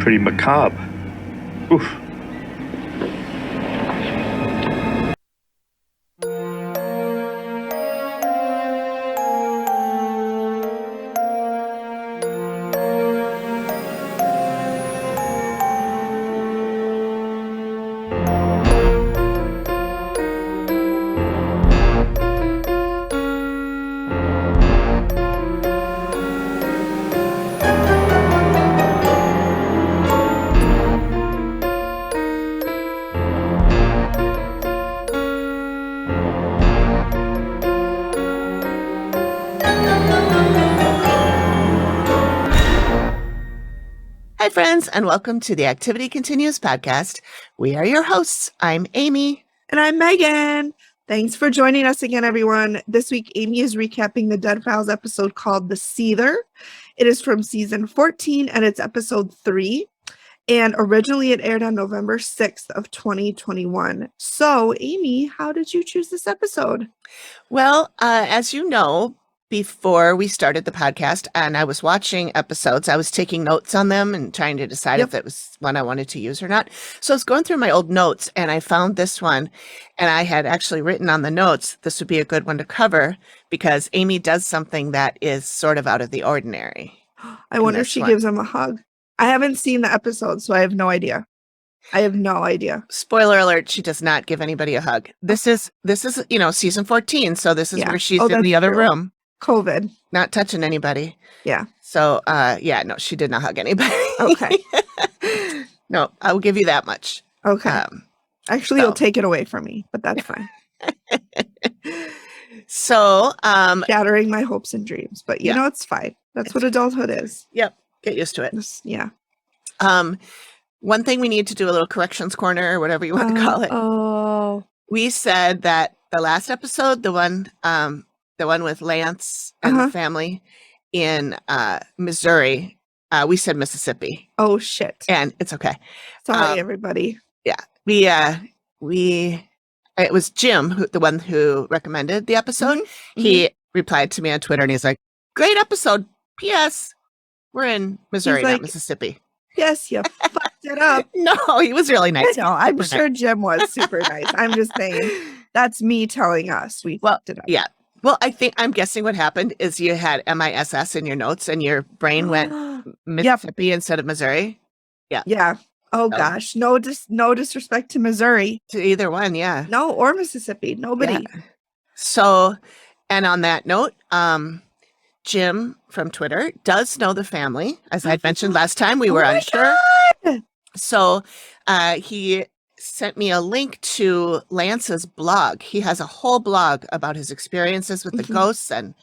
pretty macabre. Oof. Hi, friends, and welcome to the Activity Continues podcast. We are your hosts. I'm Amy. And I'm Megan. Thanks for joining us again, everyone. This week, Amy is recapping the Dead Files episode called The Seether. It is from season 14, and it's episode 3. And originally, it aired on November 6th of 2021. So, Amy, how did you choose this episode? Well, as you know, before we started the podcast and I was watching episodes, I was taking notes on them and trying to decide if it was one I wanted to use or not. So I was going through my old notes and I found this one, and I had actually written on the notes, this would be a good one to cover because Amy does something that is sort of out of the ordinary. I wonder if she gives him a hug. I haven't seen the episode, so I have no idea. Spoiler alert, she does not give anybody a hug. This is, season 14. So this is where she's in the other room. COVID. Not touching anybody. Yeah. So, no, she did not hug anybody. Okay. No, I will give you that much. Okay. Actually, you'll take it away from me, but that's fine. So, shattering my hopes and dreams, but you know, it's fine. That's what adulthood is. Yep. Get used to it. Yeah. One thing we need to do a little corrections corner or whatever you want to call it. Oh. We said that the last episode, the one with Lance and the family in Missouri, we said Mississippi. Oh shit. And it's okay. Sorry, everybody. Yeah. It was Jim, the one who recommended the episode. Mm-hmm. He replied to me on Twitter and he's like, great episode. P.S. We're in Missouri, not Mississippi. Yes, you fucked it up. No, he was really nice. I know. I'm sure Jim was super nice. I'm just saying that's me telling us we fucked it up. Yeah. Well, I'm guessing what happened is you had MISS in your notes and your brain went Mississippi instead of Missouri. Yeah. Yeah. Oh gosh. No disrespect to Missouri. To either one, yeah. No, or Mississippi. Nobody. Yeah. So, and on that note, Jim from Twitter does know the family. As I mentioned last time, we were unsure. God. So he sent me a link to Lance's blog. He has a whole blog about his experiences with the ghosts and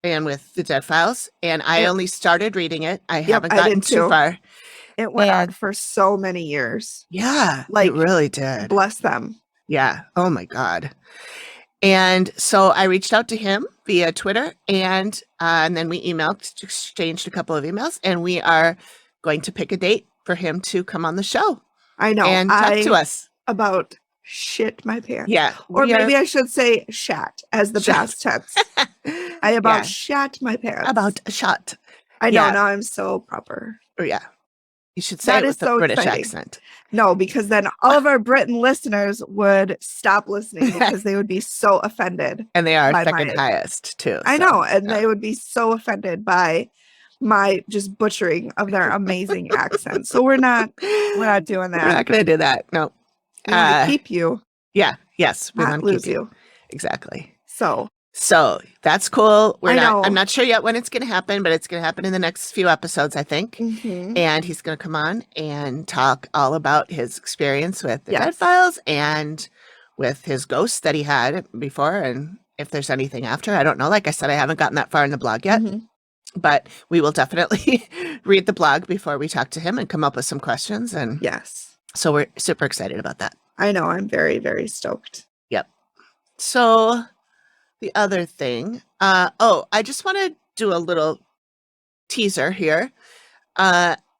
with the Dead Files. And I only started reading it. I haven't gotten too far. It went on for so many years. Yeah, it really did. Bless them. Yeah. Oh my God. And so I reached out to him via Twitter and then we exchanged a couple of emails, and we are going to pick a date for him to come on the show. I know. And talk to us about shit my pants. Yeah. Or maybe I should say shat as the past tense. I shat my pants. About a shot. I know. Now I'm so proper. Oh, yeah. You should say it with a British accent. No, because then all of our Britain listeners would stop listening because they would be so offended. And they are second highest too. I know. And they would be so offended by my just butchering of their amazing accent. So we're not doing that. We're not going to do that. No. We want to keep you. Yeah. Yes. We want to lose you. Exactly. So that's cool. I'm not sure yet when it's going to happen, but it's going to happen in the next few episodes, I think. Mm-hmm. And he's going to come on and talk all about his experience with the Dead Files and with his ghosts that he had before. And if there's anything after, I don't know. Like I said, I haven't gotten that far in the blog yet, but we will definitely read the blog before we talk to him and come up with some questions. And so we're super excited about that. I know. I'm very, very stoked. Yep. So the other thing, I just want to do a little teaser here.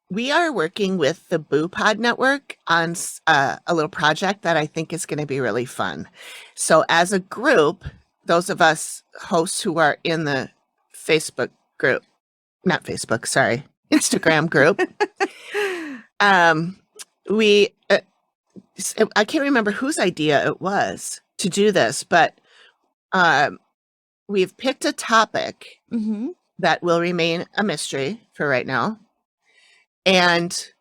We are working with the Boo Pod Network on a little project that I think is going to be really fun. So as a group, those of us hosts who are in the Facebook group, not Facebook, sorry, Instagram group. We I can't remember whose idea it was to do this, but we've picked a topic Mm-hmm. that will remain a mystery for right now. And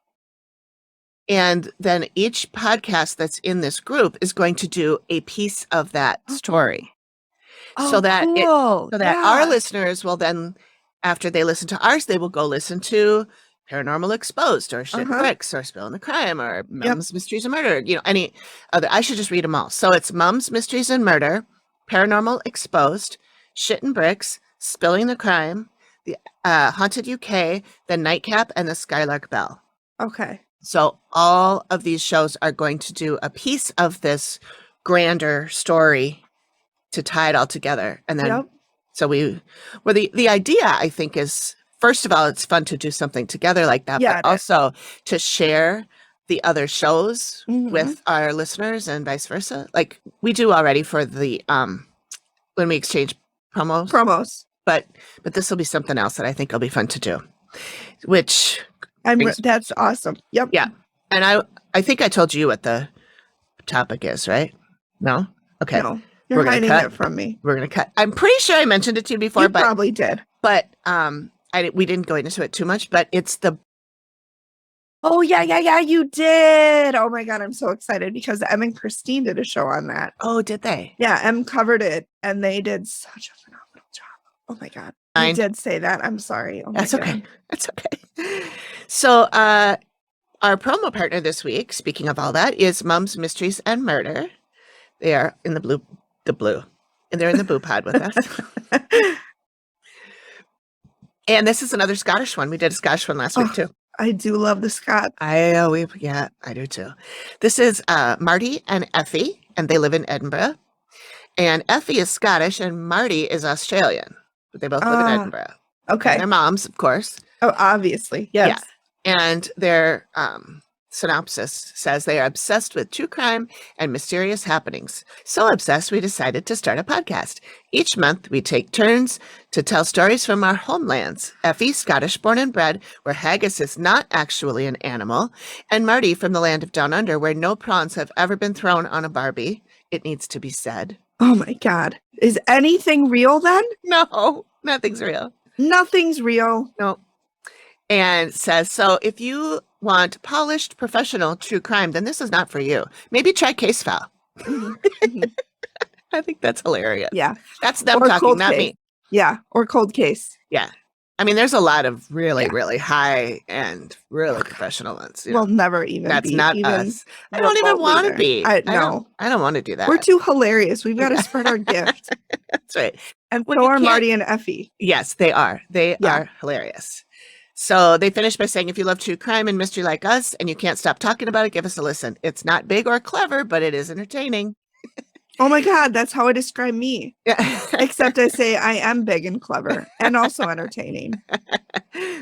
then each podcast that's in this group is going to do a piece of that story. So that cool. our listeners will then, after they listen to ours, they will go listen to Paranormal Exposed or Shit Bricks or Spill in the Crime or Mum's Mysteries and Murder, any other. I should just read them all. So it's Mum's Mysteries and Murder, Paranormal Exposed, Shit and Bricks, Spilling the Crime, the Haunted UK, the Nightcap, and the Skylark Bell. Okay. So all of these shows are going to do a piece of this grander story to tie it all together. And then, so the idea, I think, is, first of all, it's fun to do something together like that, but also to share the other shows with our listeners and vice versa. Like we do already for the, when we exchange promos, but this will be something else that I think will be fun to do, which that's awesome. Yep. Yeah. And I think I told you what the topic is, right? No? Okay. No. You're hiding it from me. We're going to cut. I'm pretty sure I mentioned it to you before, you but probably did. But we didn't go into it too much, but it's the. Oh, yeah, you did. Oh my God, I'm so excited because Em and Christine did a show on that. Oh, did they? Yeah, Em covered it and they did such a phenomenal job. Oh my God. I did say that. I'm sorry. Oh That's okay. That's okay. So our promo partner this week, speaking of all that, is Mum's Mysteries and Murder. They are in the blue, and they're in the Boo Pod with us. And this is another Scottish one. We did a Scottish one last week too. I do love the Scots. I do too. This is Marty and Effie, and they live in Edinburgh. And Effie is Scottish, and Marty is Australian. But they both live in Edinburgh. Okay. And their moms, of course. Oh, obviously. Yes. Yeah. And their synopsis says they are obsessed with true crime and mysterious happenings. So obsessed, we decided to start a podcast. Each month, we take turns to tell stories from our homelands. Effie, Scottish born and bred, where haggis is not actually an animal, and Marty from the land of Down Under, where no prawns have ever been thrown on a Barbie. It needs to be said. Oh my God. Is anything real then? No, nothing's real. Nothing's real. No. And says, so if you want polished, professional true crime, then this is not for you. Maybe try Case File. I think that's hilarious. Yeah. That's them talking, not me. Yeah. Or Cold Case. Yeah. I mean, there's a lot of really, really high and really professional ones. We'll never even That's be. not us. I don't even want to be. I don't want to do that. We're too hilarious. We've got to spread our gift. That's right. And so are Marty and Effie. Yes, they are. They are hilarious. So they finish by saying, if you love true crime and mystery like us and you can't stop talking about it, give us a listen. It's not big or clever, but it is entertaining. Oh my God, that's how I describe me. Yeah. Except I say I am big and clever and also entertaining.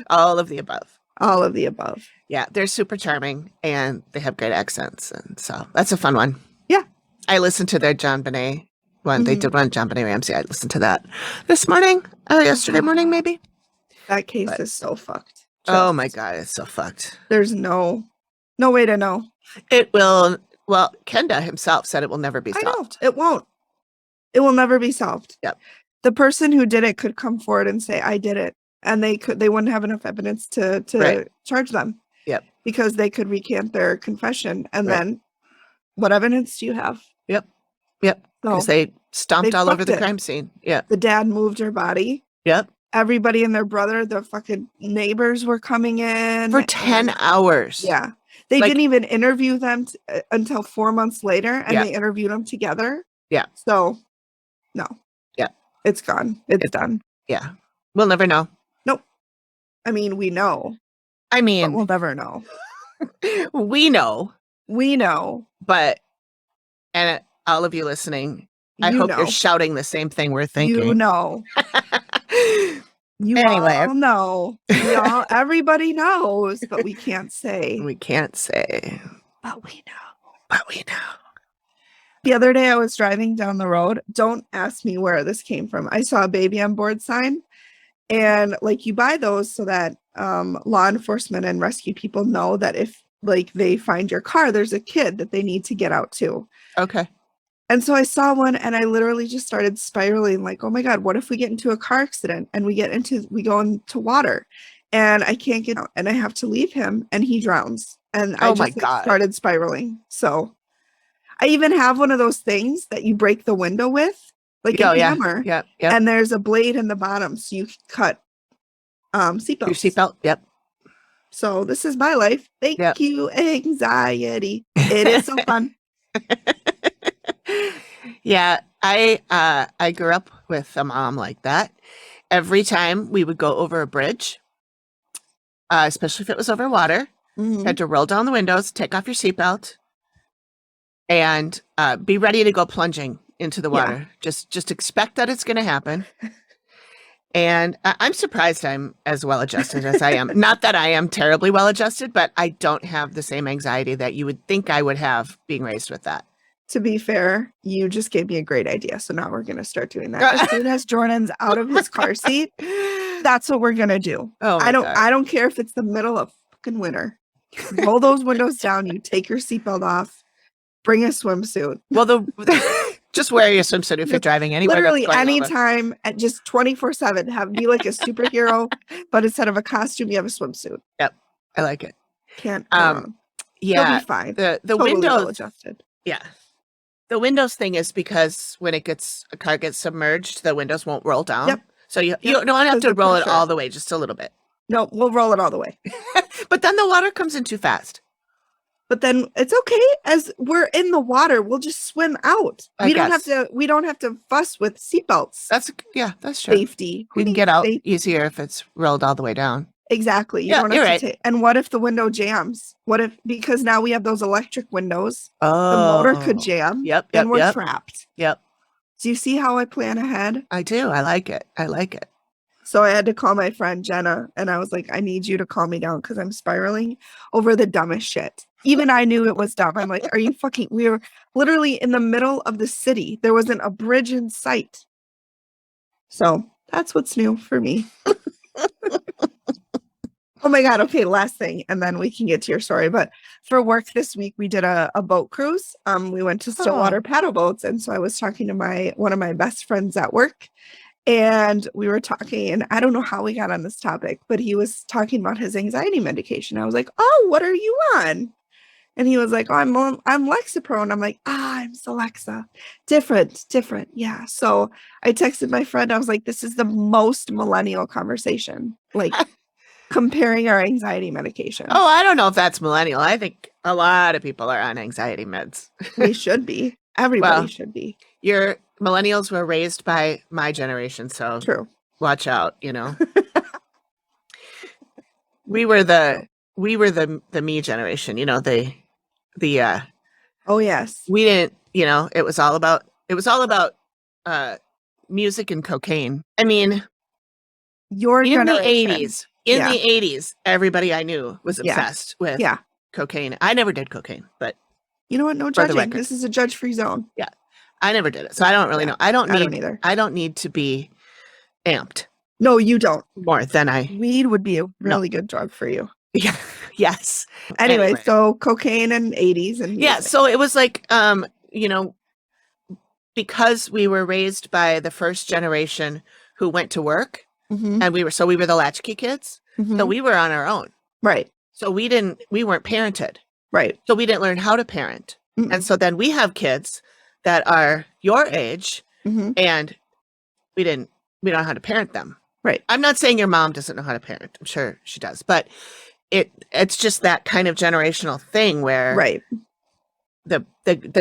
All of the above. All of the above. Yeah, they're super charming and they have great accents. And so that's a fun one. Yeah. I listened to their Jon-Benet one. They did one, Jon-Benet Ramsey. I listened to that this morning, yesterday morning, maybe. That case is so fucked. Oh my God, it's so fucked. There's no way to know. It will. Well, Kenda himself said it will never be solved. I know. It won't. It will never be solved. Yep. The person who did it could come forward and say, I did it. And they wouldn't have enough evidence to charge them. Yep. Because they could recant their confession. And then what evidence do you have? Yep. Because they stomped all over the crime scene. Yeah. The dad moved her body. Yep. Everybody and their brother, the fucking neighbors were coming in. For 10 hours. Yeah. They didn't even interview them until 4 months later, and they interviewed them together. Yeah. So, no. Yeah. It's gone. It's done. Yeah. We'll never know. Nope. I mean, we know. But we'll never know. We know. We know. But, and all of you listening, I hope you're shouting the same thing we're thinking. You know. You all know. Everybody knows, but we can't say. We can't say. But we know. But we know. The other day I was driving down the road. Don't ask me where this came from. I saw a baby on board sign. And like you buy those so that law enforcement and rescue people know that if like they find your car, there's a kid that they need to get out to. Okay. And so I saw one and I literally just started spiraling like, oh my God, what if we get into a car accident and we go into water and I can't get out and I have to leave him and he drowns. And I Oh my just God. started spiraling. So I even have one of those things that you break the window with, like a hammer. Yeah. And there's a blade in the bottom so you can cut seatbelts. Your seatbelt. Yep. So this is my life. Thank you, anxiety. It is so fun. Yeah, I grew up with a mom like that. Every time we would go over a bridge, especially if it was over water, you had to roll down the windows, take off your seatbelt, and be ready to go plunging into the water. Just expect that it's going to happen. And I'm surprised I'm as well adjusted as I am. Not that I am terribly well adjusted, but I don't have the same anxiety that you would think I would have being raised with that. To be fair, you just gave me a great idea. So now we're going to start doing that. As soon as Jordan's out of his car seat, that's what we're going to do. Oh, I don't care if it's the middle of fucking winter. Roll those windows down. You take your seatbelt off. Bring a swimsuit. Well, just wear your swimsuit if you're driving anywhere. Literally anytime at just 24/7. Be like a superhero, but instead of a costume, you have a swimsuit. Yep. I like it. Can't yeah. You'll be fine. The totally windows well adjusted. Yeah. The windows thing is because when a car gets submerged, the windows won't roll down. Yep. So you don't have to roll it all the way, just a little bit. No, we'll roll it all the way. But then the water comes in too fast. But then it's okay. As we're in the water, we'll just swim out. We don't have to fuss with seatbelts. That's true. Safety. We can get out easier if it's rolled all the way down. Exactly. You don't have to and what if the window jams? Because now we have those electric windows. The motor could jam. Yep. And we're trapped. Yep. Do you see how I plan ahead? I do. I like it. So I had to call my friend Jenna and I was like, I need you to calm me down because I'm spiraling over the dumbest shit. Even I knew it was dumb. I'm like, are you fucking, we were literally in the middle of the city. There wasn't a bridge in sight. So that's what's new for me. Oh my God. Okay. Last thing. And then we can get to your story. But for work this week, we did a boat cruise. We went to Stillwater paddle boats. And so I was talking to one of my best friends at work. And we were talking, and I don't know how we got on this topic, but he was talking about his anxiety medication. I was like, oh, what are you on? And he was like, oh, I'm Lexapro. And I'm like, I'm Celexa. Different. Yeah. So I texted my friend. I was like, this is the most millennial conversation, like comparing our anxiety medication. Oh, I don't know if that's millennial. I think a lot of people are on anxiety meds. They should be. Everybody should be. Your millennials were raised by my generation, so true. Watch out, we were the me generation, oh yes. We didn't, it was all about music and cocaine. I mean, your in generation. the 80s, everybody I knew was obsessed with cocaine. I never did cocaine, but you know what? No judging. This is a judge-free zone. Yeah. I never did it. So I don't really know. I don't either. I don't need to be amped. No, you don't. More than Weed would be a really good drug for you. Yeah. Yes. Anyway, so cocaine and 80s and music. So it was like because we were raised by the first generation who went to work and we were the latchkey kids. So we were on our own. Right. So we weren't parented. Right. So we didn't learn how to parent. And so then we have kids that are your age and we don't know how to parent them. Right. I'm not saying your mom doesn't know how to parent. I'm sure she does, but it's just that kind of generational thing where the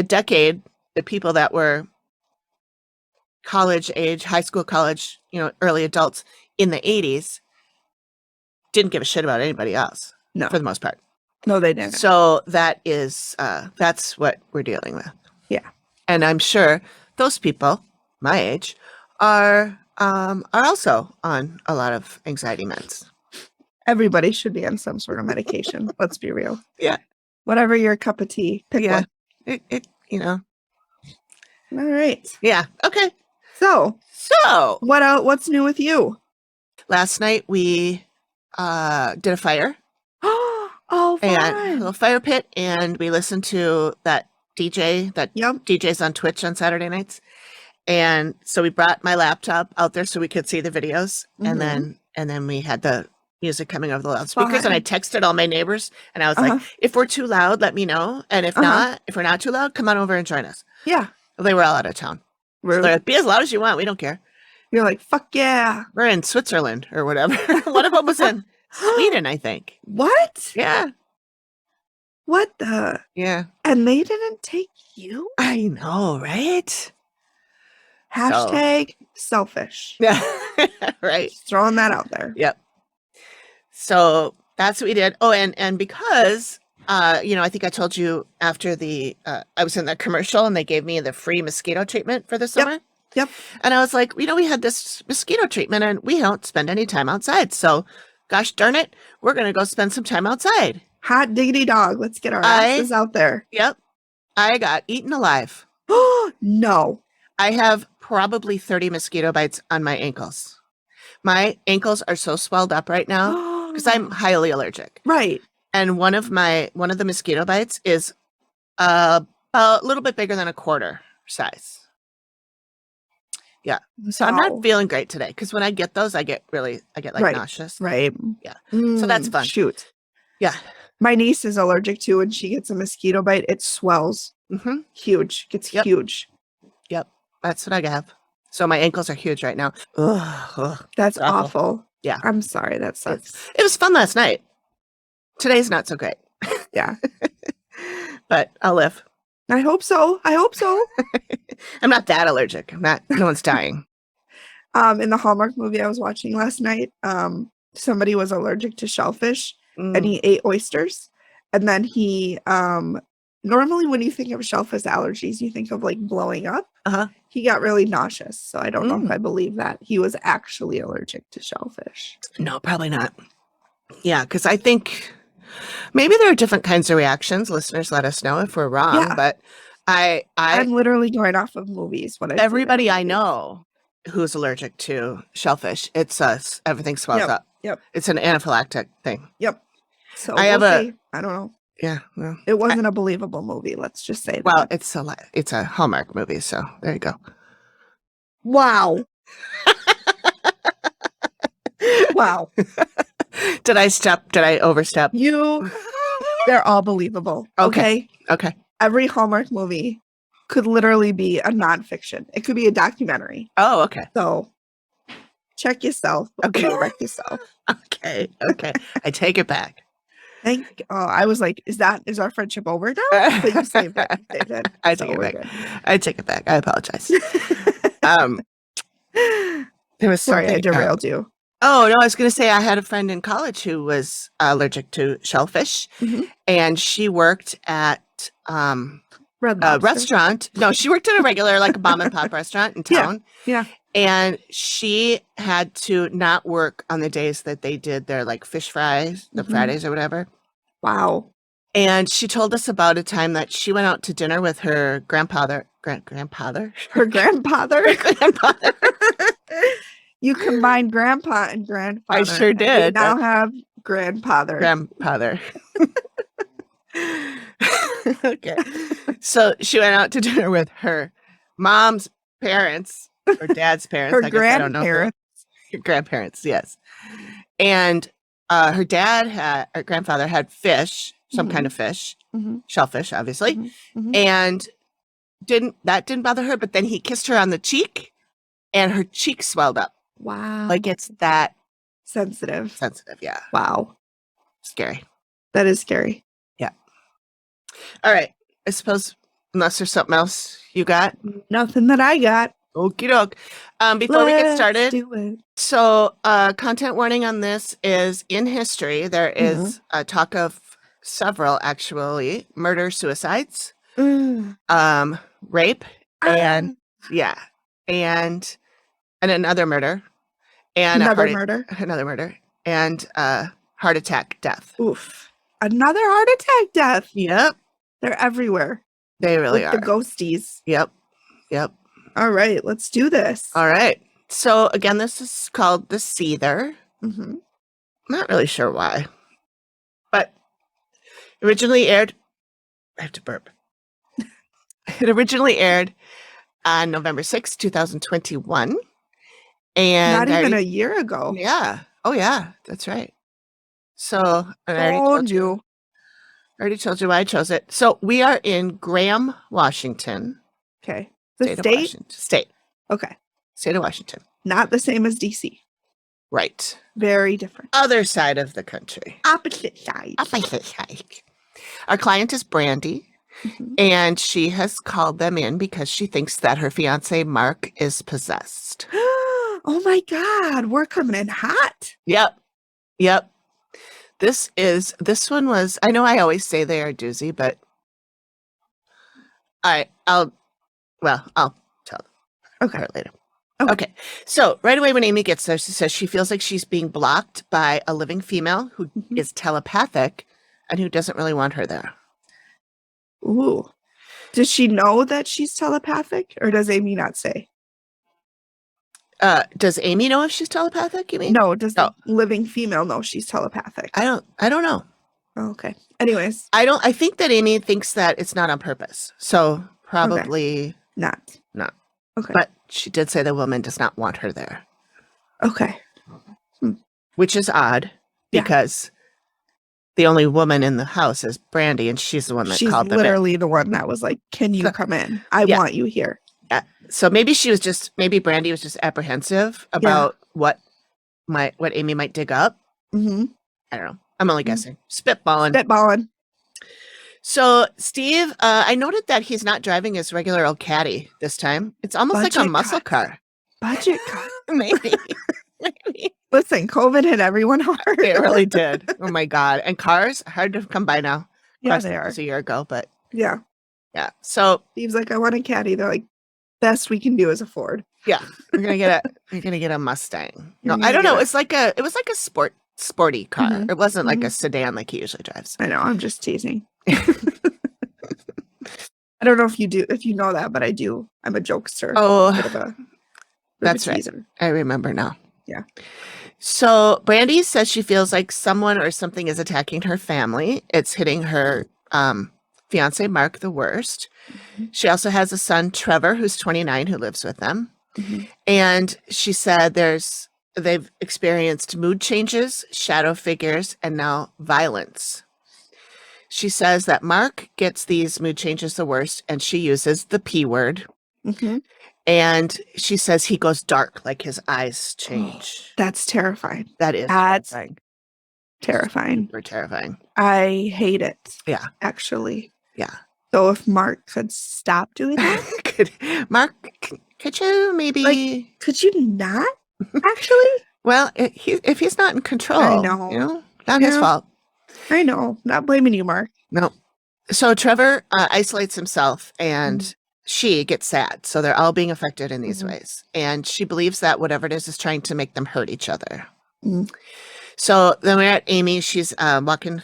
decade, the people that were college age, high school, college, early adults in the 80s didn't give a shit about anybody else. No. For the most part. No, they didn't. So that is that's what we're dealing with. Yeah. And I'm sure those people, my age, are also on a lot of anxiety meds. Everybody should be on some sort of medication. Let's be real. Yeah. Whatever your cup of tea, pick one. It All right. Yeah. Okay. So what what's new with you? Last night we did a fire Oh, and a fun. little fire pit, and we listened to that DJ that Yep. DJs on Twitch on Saturday nights. And so we brought my laptop out there so we could see the videos, Mhm. and then we had the music coming over the loudspeakers. Fun. And I texted all my neighbors, and I was like, Uh-huh. "If we're too loud, let me know, and if Uh-huh. we're not too loud, come on over and join us." Yeah. Well, they were all out of town. So Rude. they're like, "Be as loud as you want. We don't care. You're like, fuck yeah. We're in Switzerland or whatever." One of them was in Sweden, I think. What? Yeah, What the? yeah. And they didn't take you? I know, right? Hashtag selfish. Yeah, right. Just throwing that out there. Yep. So that's what we did. Oh, and because I think I told you after the I was in that commercial and they gave me the free mosquito treatment for the summer. Yep. And I was like, we had this mosquito treatment and we don't spend any time outside. So gosh darn it, we're gonna go spend some time outside. Hot diggity dog. Let's get our asses out there. Yep. I got eaten alive. No. I have probably 30 mosquito bites on my ankles. My ankles are so swelled up right now because I'm highly allergic. right. And one of the mosquito bites is about a little bit bigger than a quarter size. Yeah. So I'm not feeling great today because when I get those, I get like Right. nauseous. Right. Yeah. So that's fun. Shoot. Yeah. My niece is allergic to when she gets a mosquito bite, it swells. Mm-hmm. Huge. Gets Yep. huge. Yep. That's what I have. So my ankles are huge right now. Ugh. That's It's awful. awful. Yeah. I'm sorry. That sucks. It was fun last night. Today's not so great, Yeah. but I'll live. I hope so. I hope so. I'm not that allergic. No one's dying. In the Hallmark movie I was watching last night, somebody was allergic to shellfish and he ate oysters. And then he normally when you think of shellfish allergies, you think of like blowing up. Uh-huh. He got really nauseous. So I don't know if I believe that. He was actually allergic to shellfish. No, probably not. Yeah, because I think maybe there are different kinds of reactions. Listeners, let us know if we're wrong. Yeah. But I'm literally going off of movies. Everybody I know who's allergic to shellfish, it's everything swells up. Yep. It's an anaphylactic thing. Yep. So I have I don't know. Yeah. Well, It wasn't a believable movie. Let's just say that. well, it's a Hallmark movie, so there you go. Wow. Wow. Did I overstep? They're all believable. Okay. Okay. Every Hallmark movie could literally be a nonfiction. It could be a documentary. Oh, okay. So check yourself. Okay. Correct yourself. Okay. I take it back. I was like, is our friendship over now? But you saved it. You saved it. I So take it we're back. good. I take it back. I apologize. There was Sorry, I something. derailed you. Oh no, I was going to say I had a friend in college who was allergic to shellfish, Mhm. and she worked at Red a Lobster. restaurant. No, she worked at a regular like a mom and pop restaurant in Yeah, town. yeah. And she had to not work on the days that they did their like fish fries, the Mhm. Fridays or whatever. Wow. And she told us about a time that she went out to dinner with her grandfather. Her grandfather. Grandfather. You combined grandpa and grandfather. I sure and we did. now have grandfather. Grandfather. Okay. So she went out to dinner with her mom's parents or dad's parents. Her I guess I don't know. grandparents. Her grandparents, yes. And her grandfather had fish, some kind of fish, Mhm. shellfish, obviously. Mhm. Mhm. And didn't bother her, but then he kissed her on the cheek and her cheek swelled up. Wow. Like it's that sensitive. sensitive. Yeah. Wow. Scary. That is scary. All right. I suppose unless there's something else you got. Nothing that I got. Okie doke. Before we get Let's started, do it. so content warning on this is in history. There is a talk of several actually murder suicides, rape, and yeah, and another murder, and Another murder. another murder, and heart attack death. Oof. Another heart attack death. Yep, They're everywhere. they really Like are. the ghosties. Yep. All right, let's do this. All right. So again, this is called the Seether. Mhm. Not really sure why. But originally aired. I have to burp. It originally aired on November 6th, 2021. And Not even a year ago. Yeah. Oh, yeah. That's right. So I already told you why I chose it. So we are in Graham, Washington. Okay. The State of state? Washington. State. Okay. State of Washington. Not the same as DC. Right. Very different. Other side of the country. Opposite side. Opposite side. Our client is Brandy, and she has called them in because she thinks that her fiance Mark is possessed. Oh my God. We're coming in hot. Yep. This one was, I know I always say they are a doozy, but I'll tell her later. Okay. So right away when Amy gets there, she says she feels like she's being blocked by a living female who is telepathic and who doesn't really want her there. Ooh. Does she know that she's telepathic, or does Amy not say? Does Amy know if she's telepathic, you mean? No, does the living female know she's telepathic? I don't know. Oh, okay. Anyways. I think that Amy thinks that it's not on purpose. So probably not. Okay. But she did say the woman does not want her there. Okay. Which is odd because the only woman in the house is Brandy, and she's the one that called them in. She's literally the one that was like, can you come in? I want you here. So maybe Brandy was just apprehensive about what Amy might dig up. I don't know. I'm only guessing. Spitballing. So Steve, I noted that he's not driving his regular old caddy this time. It's almost like a muscle car. Budget car. Maybe. Listen, COVID hit everyone hard. It really did. Oh my God. And cars, hard to come by now. Yeah, they are. It was a year ago, but yeah. So Steve's like, I want a caddy. They're like, best we can do is afford. Yeah. You're gonna get a Mustang. No, I don't know. It was like a sporty car. It wasn't like a sedan like he usually drives. I know, I'm just teasing. I don't know if you know that, but I do. I'm a jokester. Oh, that's right. I remember now. Yeah. So Brandy says she feels like someone or something is attacking her family. It's hitting her fiance Mark the worst. She also has a son, Trevor, who's 29, who lives with them. And she said they've experienced mood changes, shadow figures, and now violence. She says that Mark gets these mood changes the worst, and she uses the P word. And she says he goes dark, like his eyes change. That's terrifying. That's terrifying. Super terrifying. I hate it. Yeah. Actually. Yeah. So if Mark could stop doing that. Mark, could you maybe... could you not, actually? Well, if he's not in control, I know. Not his fault. I know. Not blaming you, Mark. No. So Trevor isolates himself and she gets sad. So they're all being affected in these ways. And she believes that whatever it is trying to make them hurt each other. So then we're at Amy. She's walking.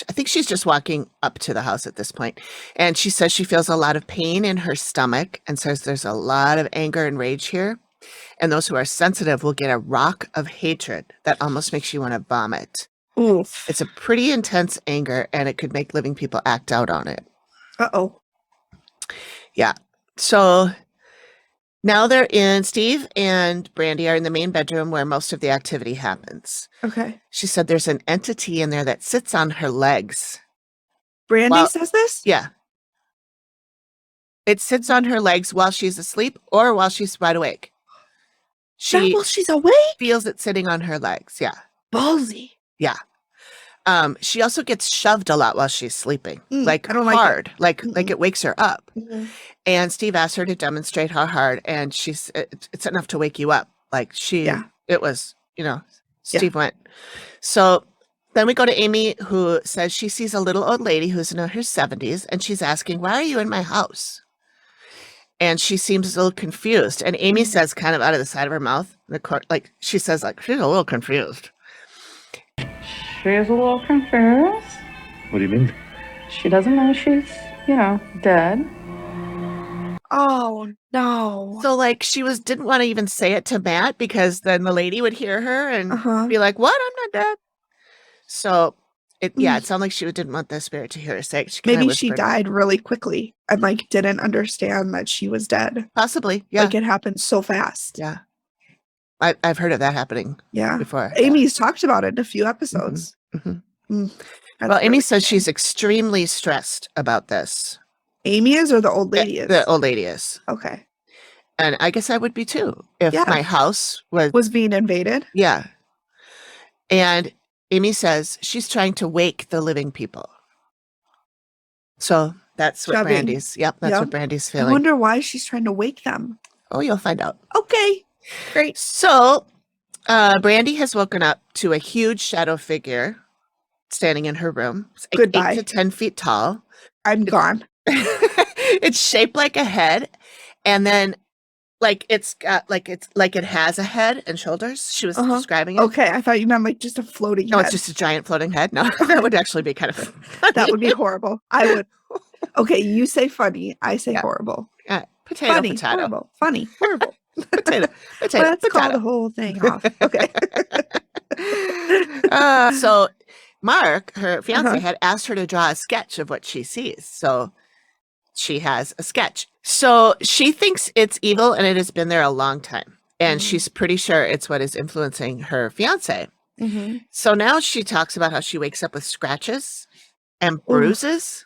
I think she's just walking up to the house at this point. And she says she feels a lot of pain in her stomach and says there's a lot of anger and rage here. And those who are sensitive will get a rock of hatred that almost makes you want to vomit. Oof. It's a pretty intense anger, and it could make living people act out on it. Uh-oh. Yeah. So now Steve and Brandy are in the main bedroom where most of the activity happens. Okay. She said there's an entity in there that sits on her legs. Brandy says this? Yeah. It sits on her legs while she's asleep or while she's wide awake. While she's awake? Feels it sitting on her legs. Yeah. Ballsy. Yeah. She also gets shoved a lot while she's sleeping, like I don't hard, like it wakes her up. And Steve asked her to demonstrate how hard, and it's enough to wake you up. Like it was, Steve went. So then we go to Amy, who says she sees a little old lady who's in her 70s, and she's asking, "Why are you in my house?" And she seems a little confused. And Amy says, kind of out of the side of her mouth, she says, she's a little confused. She's a little confused. What do you mean? She doesn't know she's, dead. Oh, no. So, she didn't want to even say it to Matt because then the lady would hear her and be like, "What? I'm not dead." So it sounded like she didn't want the spirit to hear her say it. Maybe she died really quickly and like didn't understand that she was dead. Possibly. Yeah. Like it happened so fast. Yeah. I've heard of that happening before. Amy's talked about it in a few episodes. Well, Amy says she's extremely stressed about this. Amy is, or the old lady is? The old lady is. Okay. And I guess I would be too if my house was being invaded. Yeah. And Amy says she's trying to wake the living people. So that's what Brandy's. That's what Brandy's feeling. I wonder why she's trying to wake them. Oh, you'll find out. Okay. Great. So Brandy has woken up to a huge shadow figure standing in her room. It's Goodbye. 8 to 10 feet tall. I'm gone. It's shaped like a head, and then like it's got it has a head and shoulders. She was describing it. Okay, I thought you meant like just a floating head. No, it's just a giant floating head. No, that would actually be kind of funny. That would be horrible. I would. Okay, you say funny. I say horrible. Potato, funny, potato. Horrible. Funny, horrible. Potato, Let's potato. call the whole thing off. Okay. So Mark, her fiance, had asked her to draw a sketch of what she sees. So she has a sketch. So she thinks it's evil and it has been there a long time. And she's pretty sure it's what is influencing her fiance. So now she talks about how she wakes up with scratches and bruises.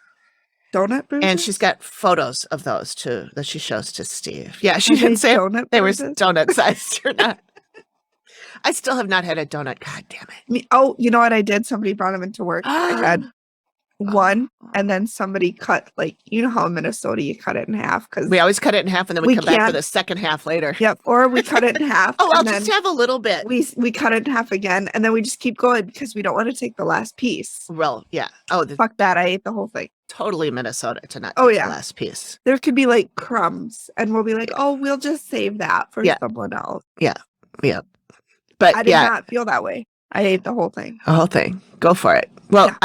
Donut bruises? And she's got photos of those too that she shows to Steve. Yeah, she didn't say they were donut sized or not. I still have not had a donut. God damn it. Oh, you know what I did? Somebody brought them into work. I had one, and then somebody cut, like, you know how in Minnesota you cut it in half? Because we always cut it in half, and then we come back for the second half later. Yep, or we cut it in half. I'll just have a little bit. We cut it in half again, and then we just keep going because we don't want to take the last piece. Well, yeah. Oh, fuck that. I ate the whole thing. Totally Minnesota to not take the last piece. There could be like crumbs, and we'll be like, oh, we'll just save that for someone else. Yeah. Yeah. But I did not feel that way. I ate the whole thing. The whole thing. Go for it. Well,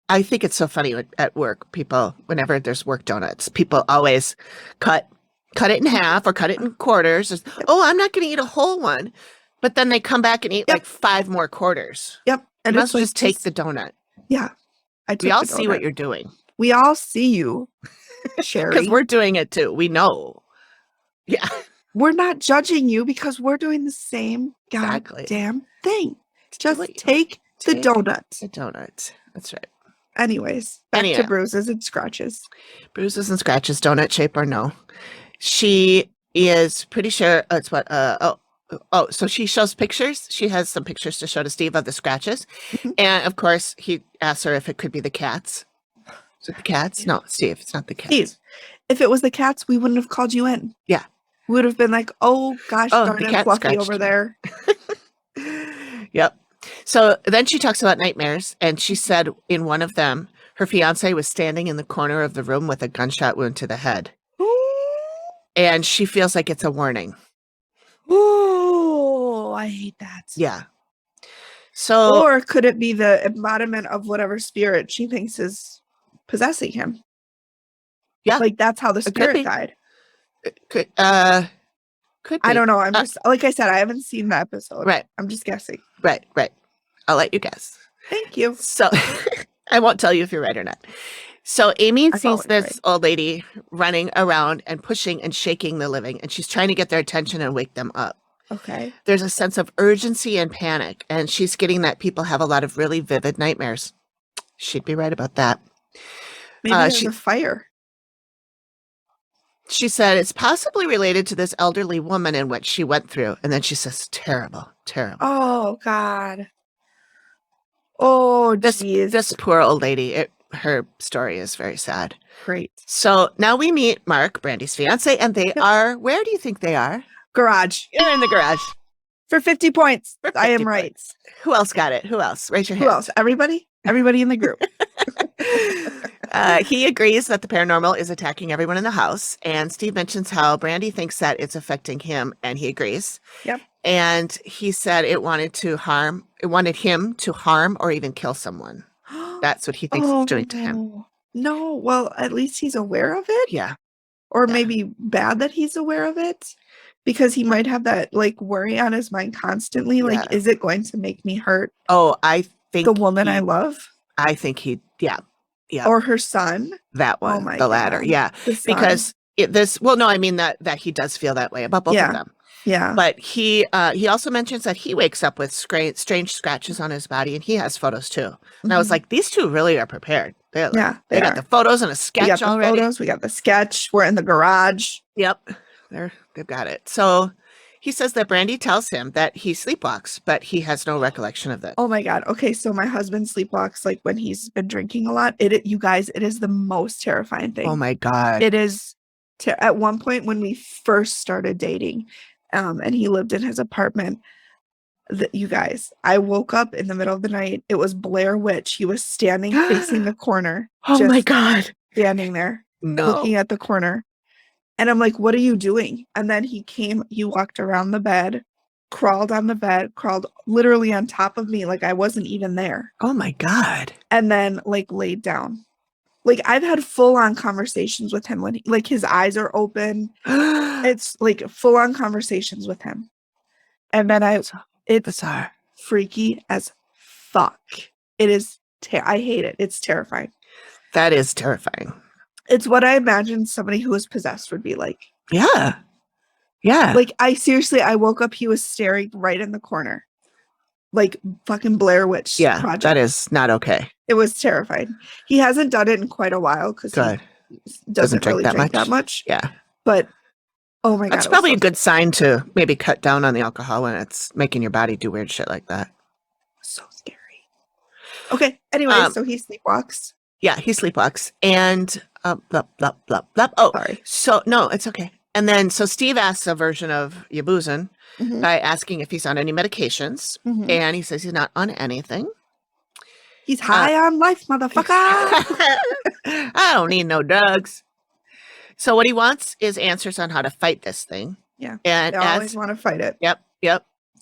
I think it's so funny at work. People, whenever there's work donuts, people always cut it in half or cut it in quarters. Oh, I'm not going to eat a whole one. But then they come back and eat like 5 more quarters. Yep. And let's just take the donut. Yeah. We all see what you're doing. We all see you, Sherry. Because we're doing it too. We know. Yeah. We're not judging you because we're doing the same goddamn thing. Just take the donut. The donut. That's right. Anyways, back to bruises and scratches. Bruises and scratches, donut shape or no. She is pretty sure it's what so she shows pictures. She has some pictures to show to Steve of the scratches. And of course he asks her if it could be the cats. Is it the cats? No, Steve, it's not the cats. Steve, if it was the cats, we wouldn't have called you in. Yeah. We would have been like, oh gosh, darn it, Fluffy over there. Yep. So then she talks about nightmares, and she said in one of them, her fiance was standing in the corner of the room with a gunshot wound to the head. And she feels like it's a warning. Oh, I hate that. Yeah. So, or could it be the embodiment of whatever spirit she thinks is possessing him? Yeah. Like that's how the spirit died. Could be. I don't know. I'm just, like I said, I haven't seen the episode. Right. I'm just guessing. Right. I'll let you guess. Thank you. So I won't tell you if you're right or not. So Amy sees this old lady running around and pushing and shaking the living, and she's trying to get their attention and wake them up. Okay. There's a sense of urgency and panic, and she's getting that people have a lot of really vivid nightmares. She'd be right about that. Maybe there's a fire. She said it's possibly related to this elderly woman and what she went through. And then she says, terrible. Oh, God. Oh, this poor old lady. Her story is very sad. Great. So now we meet Mark, Brandy's fiance, and they are, where do you think they are? Garage. You're in the garage. For 50 points. 50 I am right. Points. Who else got it? Who else? Raise your hand. Who else? Everybody? Everybody in the group. He agrees that the paranormal is attacking everyone in the house. And Steve mentions how Brandy thinks that it's affecting him, and he agrees. Yep. And he said it wanted him to harm or even kill someone. That's what he thinks it's doing to him. No, well, at least he's aware of it. Yeah. Or maybe bad that he's aware of it, because he might have that like worry on his mind constantly. Like, is it going to make me hurt? Oh, I think The woman I love, I think he, yeah, or her son. that Oh one, my the latter, God. yeah, The son. because well, no, I mean that he does feel that way about both Yeah. of them. Yeah. But he also mentions that he wakes up with strange scratches on his body, and he has photos too. And I was Mhm. like, these two really are prepared. They're like, Yeah, they got are. the photos and a We sketch got the already. photos. We got the sketch. We're in the garage. Yep, they've got it. So he says that Brandy tells him that he sleepwalks, but he has no recollection of that. Oh my God. Okay, so my husband sleepwalks like when he's been drinking a lot. You guys, it is the most terrifying thing. Oh my God. It is. At one point when we first started dating, and he lived in his apartment, you guys, I woke up in the middle of the night. It was Blair Witch. He was standing facing the corner. Oh my just God. standing there, No. looking at the corner. And I'm like, what are you doing? And then he walked around the bed, crawled on the bed, crawled literally on top of me like I wasn't even there. Oh my God. And then like laid down. Like I've had full on conversations with him when like his eyes are open. It's like full on conversations with him. And then it's bizarre. freaky as fuck. It is. I hate it. It's terrifying. That is terrifying. It's what I imagine somebody who was possessed would be like. Yeah. Yeah. Like I woke up, he was staring right in the corner. Like fucking Blair Witch project. That is not okay. It was terrifying. He hasn't done it in quite a while because he doesn't really drink that much. Yeah. But oh my God. That's probably a good sign to maybe cut down on the alcohol when it's making your body do weird shit like that. So scary. Okay. Anyway, so he sleepwalks. Yeah, he sleepwalks. And blah, blah, blah, blah. Oh, sorry. So no, it's okay. And then so Steve asks a version of you boozing by asking if he's on any medications. And he says he's not on anything. He's high on life, motherfucker. I don't need no drugs. So what he wants is answers on how to fight this thing. Yeah. And I always want to fight it. Yep.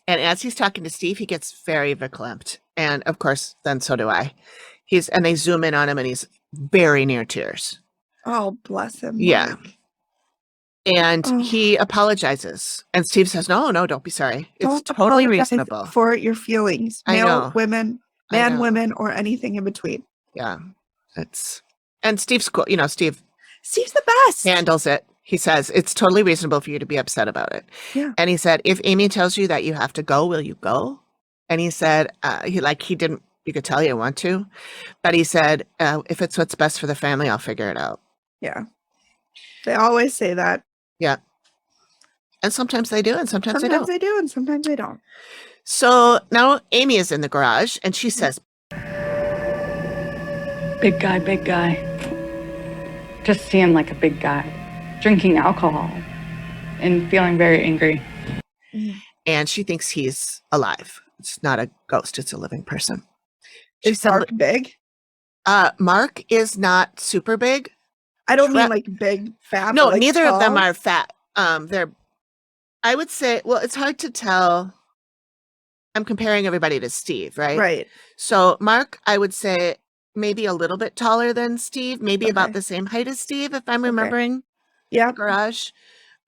And as he's talking to Steve, he gets very verklempt. And of course, then so do I. And they zoom in on him and he's very near tears. Oh, bless him. Yeah. And he apologizes. And Steve says, no, don't be sorry. It's totally reasonable. For your feelings. I know. Male, women, women, or anything in between. Yeah. And Steve's cool. Steve's the best. Handles it. He says, it's totally reasonable for you to be upset about it. Yeah. And he said, if Amy tells you that you have to go, will you go? And he said, you could tell you want to. But he said, if it's what's best for the family, I'll figure it out. Yeah. They always say that. Yeah. And sometimes they do, and sometimes they don't. Sometimes they do, and sometimes they don't. So now Amy is in the garage, and she says, Big guy. Just seeing like a big guy drinking alcohol and feeling very angry. And she thinks he's alive. It's not a ghost, it's a living person. Is Mark big? Mark is not super big. I don't mean like big, fat. No, like neither tall. of them are fat. I would say, well, it's hard to tell. I'm comparing everybody to Steve, right? Right. So Mark, I would say maybe a little bit taller than Steve, maybe about the same height as Steve, if I'm remembering. Yeah. The garage.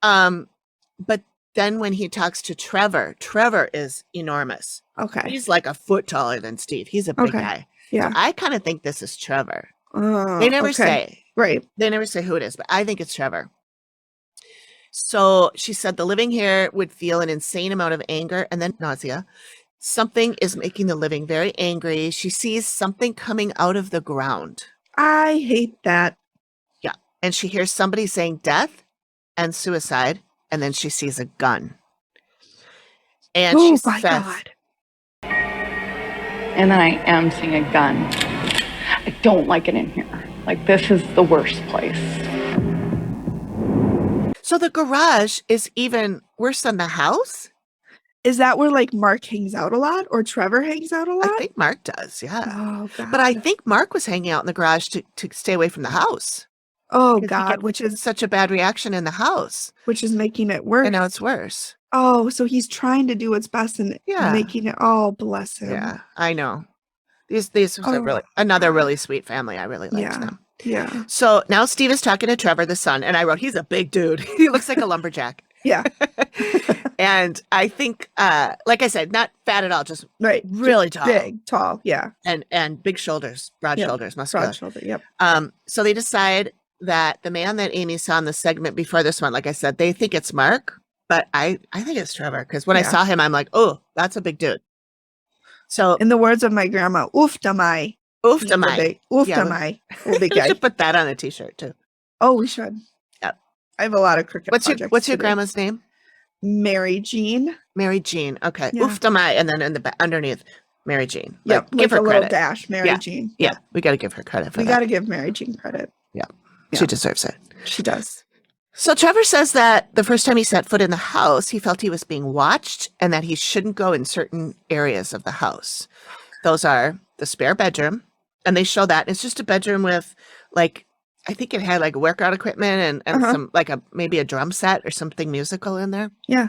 But then when he talks to Trevor is enormous. Okay. He's like a foot taller than Steve. He's a big guy. Yeah. So I kind of think this is Trevor. They never say. Right. They never say who it is, but I think it's Trevor. So she said the living here would feel an insane amount of anger and then nausea. Something is making the living very angry. She sees something coming out of the ground. I hate that. Yeah. And she hears somebody saying death and suicide. And then she sees a gun. And she says, God. And then I am seeing a gun. I don't like it in here. Like, this is the worst place. So the garage is even worse than the house? Is that where like Mark hangs out a lot or Trevor hangs out a lot? I think Mark does, yeah. Oh, God. But I think Mark was hanging out in the garage to stay away from the house. Oh, God, which is such a bad reaction in the house. Which is making it worse. And now it's worse. Oh, so he's trying to do what's best and making it. Oh, bless him. Yeah, I know. These are really another really sweet family. I really liked them. Yeah. So now Steve is talking to Trevor, the son, and I wrote, he's a big dude. He looks like a lumberjack. Yeah. And I think, like I said, not fat at all, just Right. really tall. Big, tall. Yeah. And big shoulders, broad Yep. shoulders, muscular. Broad shoulder. Yep. So they decide that the man that Amy saw in the segment before this one, like I said, they think it's Mark, but I think it's Trevor, because when I Yeah. saw him, I'm like, oh, that's a big dude. So In the words of my grandma, oof damai. oof to my. Oof Yeah, damai. Oh, big We guy. should put that on a t-shirt too. Oh, we should. Yep. I have a lot of cricket What's your projects to do. grandma's name? Mary Jean. Mary Jean. Okay. Yeah. Oof to my, and then in the underneath, Mary Jean. Yep. Like, give her a little credit. dash. Mary Yeah. Jean. Yeah, we got to give her credit for We that. got to give Mary Jean credit. Yeah. Yeah. She deserves it. She does. So Trevor says that the first time he set foot in the house, he felt he was being watched and that he shouldn't go in certain areas of the house. Those are the spare bedroom, and they show that. It's just a bedroom with, like, I think it had like workout equipment and some, like, maybe a drum set or something musical in there. Yeah.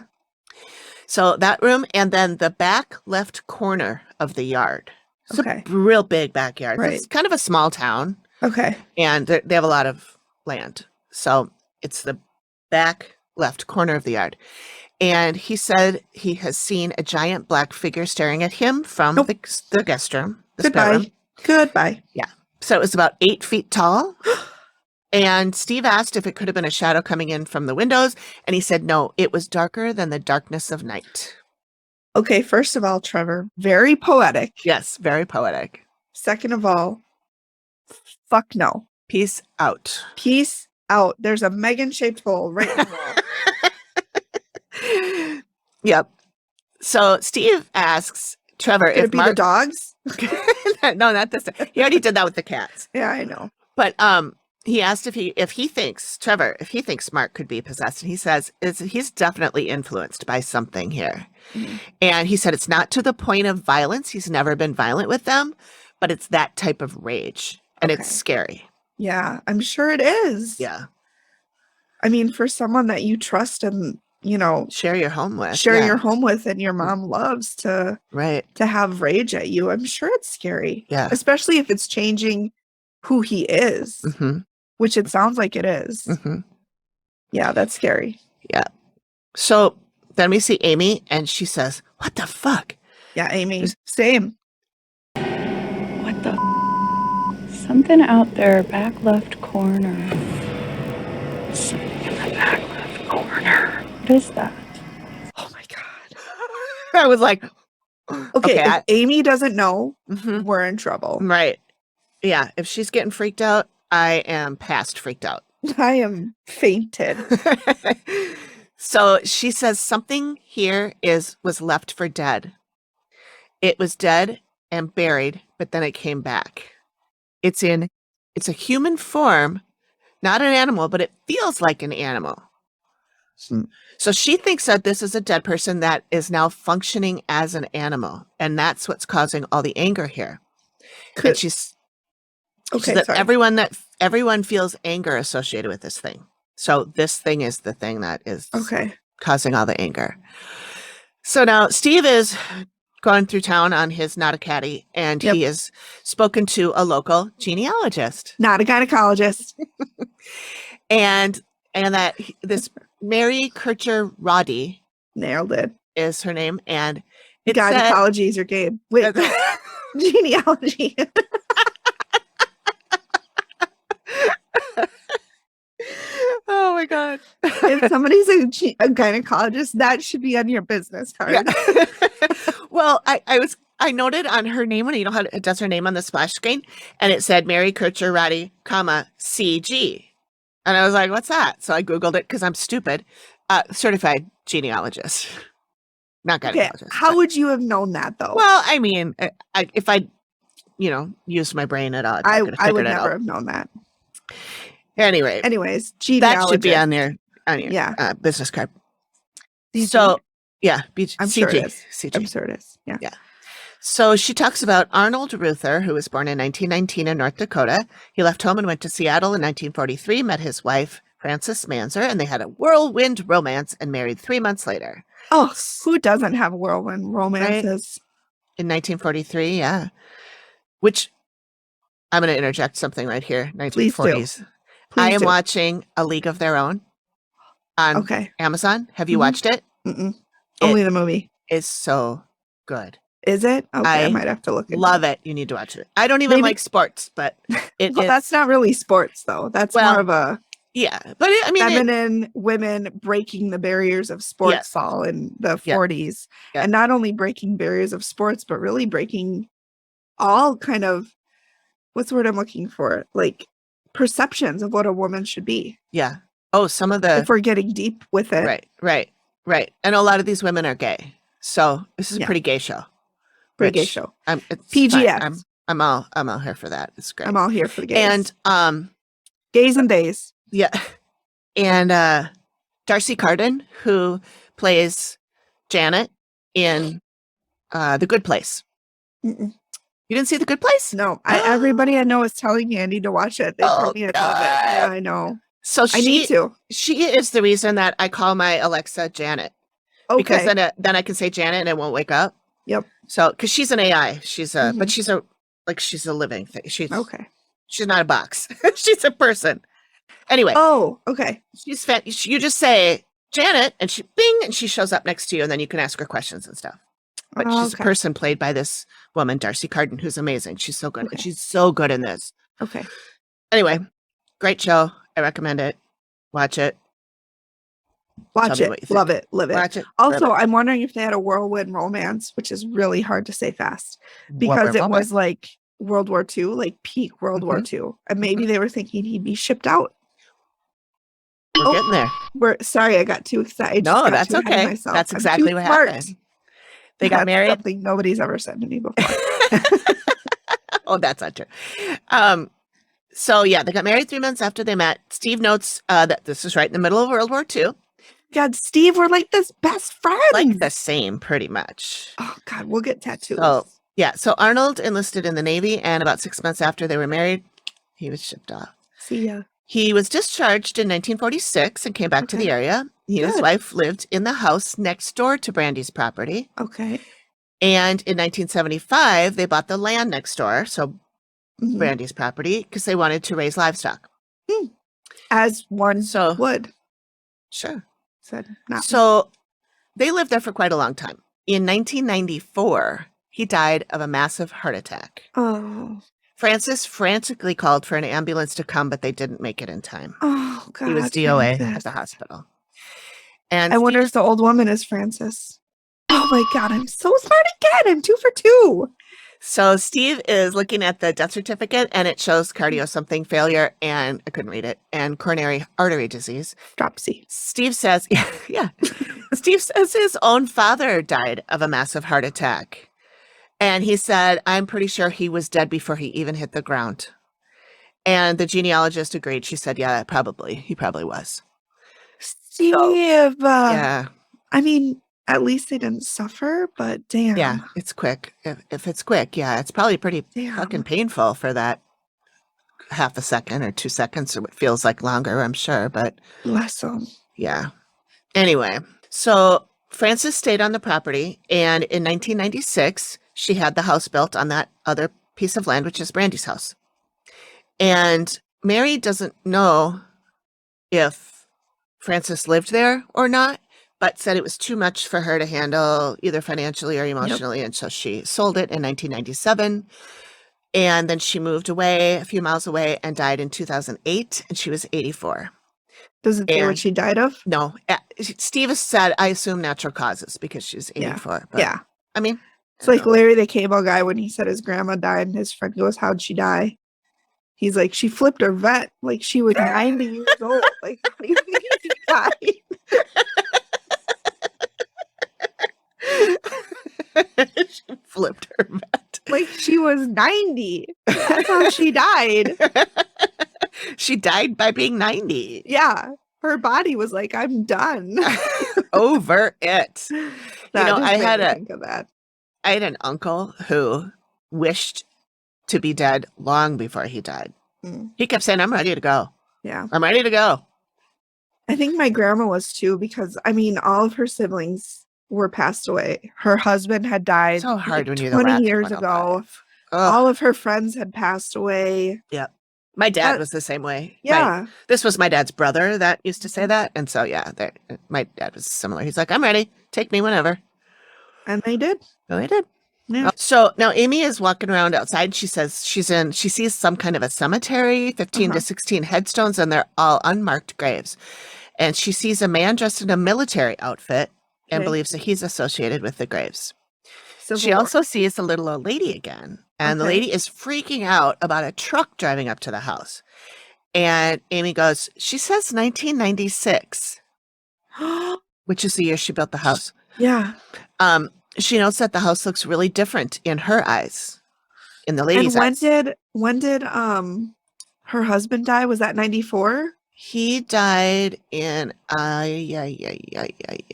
So that room, and then the back left corner of the yard. It's Okay. a real big backyard. Right. It's kind of a small town, Okay. and they have a lot of land. So it's the back left corner of the yard. And he said he has seen a giant black figure staring at him from Nope. the guest room. The spare room. Goodbye. Goodbye. So it was about 8 feet tall. And Steve asked if it could have been a shadow coming in from the windows. And he said, no, it was darker than the darkness of night. Okay. First of all, Trevor, very poetic. Yes, very poetic. Second of all, fuck no. Peace out. Peace out. There's a Megan-shaped hole right in the wall. Yep. So Steve asks Trevor Could if it be the Mark... dogs? No, not this time. He already did that with the cats. Yeah, I know. But he asked if he thinks Mark could be possessed, and he says he's definitely influenced by something here. Mhm. And he said it's not to the point of violence. He's never been violent with them, but it's that type of rage, and Okay. it's scary. Yeah, I'm sure it is. Yeah, I mean, for someone that you trust and, share your home with. share yeah. your home with and your mom loves to Right. have rage at you, I'm sure it's scary. Yeah. Especially if it's changing who he is, Mm-hmm. which it sounds like it is. Mm-hmm. Yeah, that's scary. So then we see Amy, and she says, "What the fuck?" Yeah, Amy, same. What the? Something out there, back left corner. Something in the back left corner. What is that? Oh my God. I was like, Okay, Okay, if Amy doesn't know, mhm. we're in trouble. Right. Yeah. If she's getting freaked out, I am past freaked out. I am fainted. So she says something here was left for dead. It was dead and buried, but then it came back. It's a human form, not an animal, but it feels like an animal. So she thinks that this is a dead person that is now functioning as an animal, and that's what's causing all the anger here. And Could- she Okay, said sorry. everyone feels anger associated with this thing. So this thing is the thing that is Okay. causing all the anger. So now Steve is going through town on his Not a Caddy, and Yep. he has spoken to a local genealogist, Not a gynecologist. and that this Mary Kircher Roddy Nailed it. is her name, and it said, Gynecology is your game. Wait, genealogy. oh my god. If somebody's a gynecologist, that should be on your business card. Yeah. Well, I noted on her name, when you know how it does her name on the splash screen, and it said Mary Kircher Roddy, CG. And I was like, what's that? So I Googled it because I'm stupid. Certified genealogist. Not Okay, gynecologist. how would you have known that though? Well, I mean, if I, used my brain at all, I could have would figured it never out. have known that. Anyway, Anyways, that genealogist. should be on your Yeah. business card. CG. So, yeah, I'm sure it CG. is. CG. I'm sure it is. Yeah. Yeah. So she talks about Arnold Ruther, who was born in 1919 in North Dakota. He left home and went to Seattle in 1943, met his wife, Frances Manzer, and they had a whirlwind romance and married 3 months later. Oh, who doesn't have whirlwind romances? In 1943, yeah. Which, I'm going to interject something right here. Please do. 1940s. Please I am do. watching A League of Their Own on Okay. Amazon. Have you Mhm. watched it? Mm-mm. Only the movie. is so good. Is it? Okay, I I might have to look into Love it. You need to watch it. I don't even Maybe- like sports, but it Well, is. that's not really sports, though. That's Well, more of a Yeah, but I mean, feminine women breaking the barriers of sports all in the 40s. Yeah. And not only breaking barriers of sports, but really breaking all kind of, what's the word I'm looking for? Like perceptions of what a woman should be. yeah. Oh, some of the If we're getting deep with it. right. And a lot of these women are gay, so this is a Yeah. pretty gay show. Pretty gay which show. It's PGF. fine. I'm all here for that. It's great. I'm all here for the gays. And gays and days. yeah, and Darcy Carden, who plays Janet in The Good Place. Mm-mm. You didn't see The Good Place? No, everybody I know is telling me I need to watch it. They told me I love it. Yeah, I know. So I need to. She is the reason that I call my Alexa Janet. Okay. Because then I can say Janet and it won't wake up. Yep. So, because she's an AI, she's a, but Mhm. she's a living thing. She's not a box. She's a person. Anyway. Oh, okay. She's you just say Janet and she bing and she shows up next to you and then you can ask her questions and stuff. But she's a person played by this woman, Darcy Carden, who's amazing. She's so good. Okay. And she's so good in this. Okay. Anyway, great show. I recommend it. Watch it. Watch Tell me what it. you think. Love it. Live it. Watch it. Also, Love it. I'm wondering if they had a Whirlwind Romance, which is really hard to say fast because it was like World War II, like peak World War II. And maybe they were thinking he'd be shipped out. We're getting there. Sorry, I got too excited. No, that's okay. That's exactly what happened. They got married. Something nobody's ever said to me before. Oh, that's not true. So yeah, they got married 3 months after they met. Steve notes that this is right in the middle of World War II. God, Steve, we're like this best friends. Like the same, pretty much. Oh God, we'll get tattoos. So yeah, so Arnold enlisted in the Navy, and about 6 months after they were married, he was shipped off. See ya. He was discharged in 1946 and came back to the area. He and his wife lived in the house next door to Brandy's property. Okay. And in 1975, they bought the land next door, so Mhm. Brandy's property, because they wanted to raise livestock. As one So would. sure. Said not. So they lived there for quite a long time. In 1994, he died of a massive heart attack. Oh. Francis frantically called for an ambulance to come, but they didn't make it in time. Oh God. He was DOA Francis. at the hospital. And I wonder if the old woman is Francis. Oh my God, I'm so smart again. I'm 2 for 2. So Steve is looking at the death certificate and it shows cardio something failure and I couldn't read it and coronary artery disease. Dropsy. Steve says, yeah. Steve says his own father died of a massive heart attack. And he said, I'm pretty sure he was dead before he even hit the ground. And the genealogist agreed. She said, yeah, he probably was. Steve. Yeah. I mean, at least they didn't suffer, but damn. Yeah, it's quick. If it's quick, yeah, it's probably pretty Damn. fucking painful for that half a second or 2 seconds or what feels like longer, I'm sure. But Bless them. yeah. Anyway, so Frances stayed on the property, and in 1996, she had the house built on that other piece of land, which is Brandy's house. And Mary doesn't know if Frances lived there or not, but said it was too much for her to handle either financially or emotionally. And so she sold it in 1997. And then she moved away a few miles away and died in 2008. And she was 84. Does it say And- what she died of? No, Steve has said, I assume natural causes because she's 84. But, Yeah. I mean, It's like Larry the Cable Guy when he said his grandma died and his friend goes, how'd she die? He's like, she flipped her vet like she was 90 years old. Like, how do you think she died? she flipped her vet. Like she was 90. That's how she died. She died by being 90. Yeah. Her body was like, I'm done. Over it. That know, just I made had me a- think of that. I had an uncle who wished to be dead long before he died. Mm. He kept saying, I'm ready to go. Yeah. I'm ready to go. I think my grandma was too, because I mean, all of her siblings were passed away. Her husband had died So hard like when you're the 20 last years one ago. alive. Ugh. All of her friends had passed away. Yep. My dad That- was the same way. Yeah. This was my dad's brother that used to say that. And so, yeah, my dad was similar. He's like, I'm ready. Take me whenever. And they did. No, he did. Yeah. So now Amy is walking around outside. She says she sees some kind of a cemetery, 15 to 16 headstones, and they're all unmarked graves. And she sees a man dressed in a military outfit and Okay. believes that he's associated with the graves. Civil She War. also sees the little old lady again. And the Okay. lady is freaking out about a truck driving up to the house. And Amy goes, she says 1996, which is the year she built the house. Yeah. She notes that the house looks really different in her eyes, in the lady's And eyes. when did her husband die? Was that 94? He died in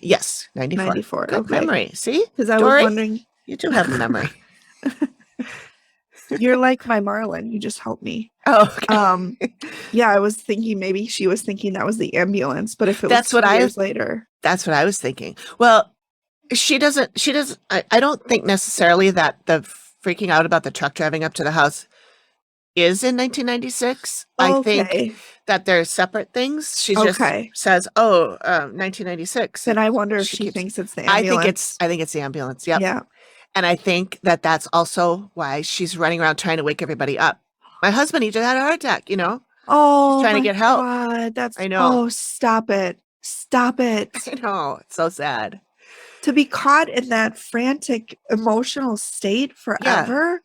yes, 94. 94. Good Okay. memory. See? Because I Dory? was wondering, You do have a memory. you're like my Marlin. You just help me. Oh, okay. Yeah, I was thinking maybe she was thinking that was the ambulance, but if it That's was what 2 years later. That's what I was thinking. Well, she doesn't, I don't think necessarily that the freaking out about the truck driving up to the house is in 1996. I think Okay. that they're separate things. She just Okay. says, "Oh, 1996." Then I wonder if She she keeps- thinks it's the I ambulance. think it's the ambulance. Yep. Yeah. And I think that that's also why she's running around trying to wake everybody up. My husband, he just had a heart attack, Oh, trying to my get help. God, that's I know. Oh, stop it. Stop it. I know. It's so sad. To be caught in that frantic emotional state forever.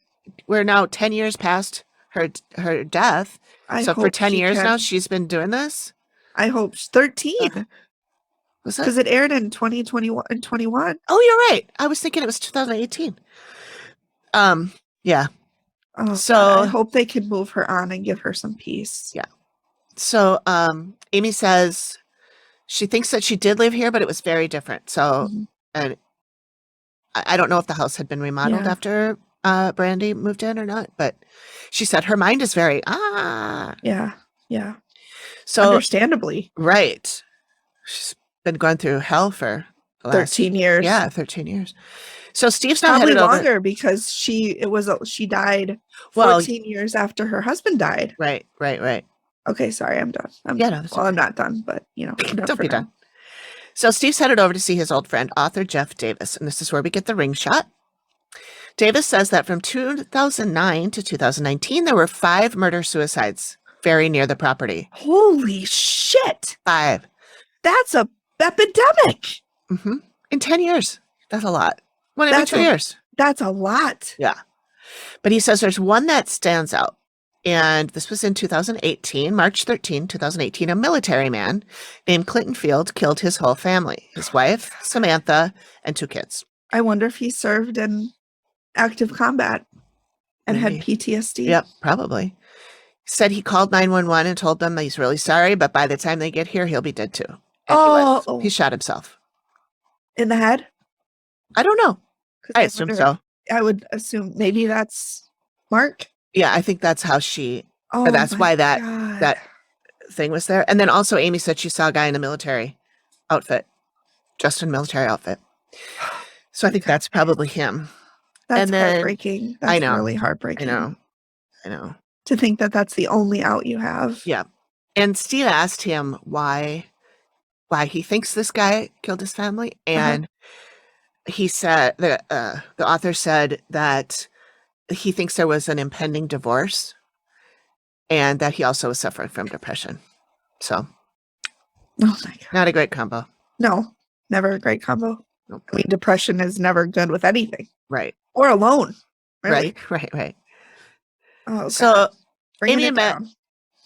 We're now 10 years past her death. I So for hope 10 she years can- now, she's been doing this. I hope 13 Was that? because it aired in 2021 and 21. Oh, you're right. I was thinking it was 2018. Yeah. Oh, So- God, I hope they can move her on and give her some peace. Yeah. So Amy says she thinks that she did live here, but it was very different. So, Mhm. and I don't know if the house had been remodeled Yeah. after Brandy moved in or not, but she said her mind is very, Yeah. Yeah. So, Understandably. right. She's been going through hell for the last 13 years. Yeah, 13 years. So Steve's now Probably headed over. longer because she died Well- 14 years after her husband died. Right. Okay, sorry, I'm done. Yeah, no, that's I'm not done, but I'm done Don't for be now. done. So Steve's headed over to see his old friend, author Jeff Davis, and this is where we get the ring shot. Davis says that from 2009 to 2019, there were 5 murder-suicides very near the property. Holy shit! 5. That's a epidemic. Mm-hmm. In 10 years. That's a lot. One every That's 2 years. That's a lot. Yeah. But he says there's one that stands out. And this was in 2018, March 13, 2018. A military man named Clinton Field killed his whole family, his wife, Samantha, and 2 kids. I wonder if he served in active combat and had Maybe. PTSD. Yep, probably. Said he called 911 and told them that he's really sorry, but by the time they get here, he'll be dead too. And he shot himself. In the head? I don't know. 'Cause I assume wonder- so. I would assume maybe that's Mark. Yeah, I think that's how she, Oh, that's my why that God. thing was there. And then also Amy said she saw a guy in a military outfit, dressed in a military outfit. So I think that's probably him. That's and then- heartbreaking. That's I know. really I heartbreaking. know. To think that that's the only out you have. Yeah. And Steve asked him why he thinks this guy killed his family. And he said, the author said that he thinks there was an impending divorce and that he also was suffering from depression. So Oh my God. not a great combo. No, never a great combo. Nope. I mean, depression is never good with anything Right. or alone. Really. Right. Oh, So God. Bringing Amy it and Matt- down.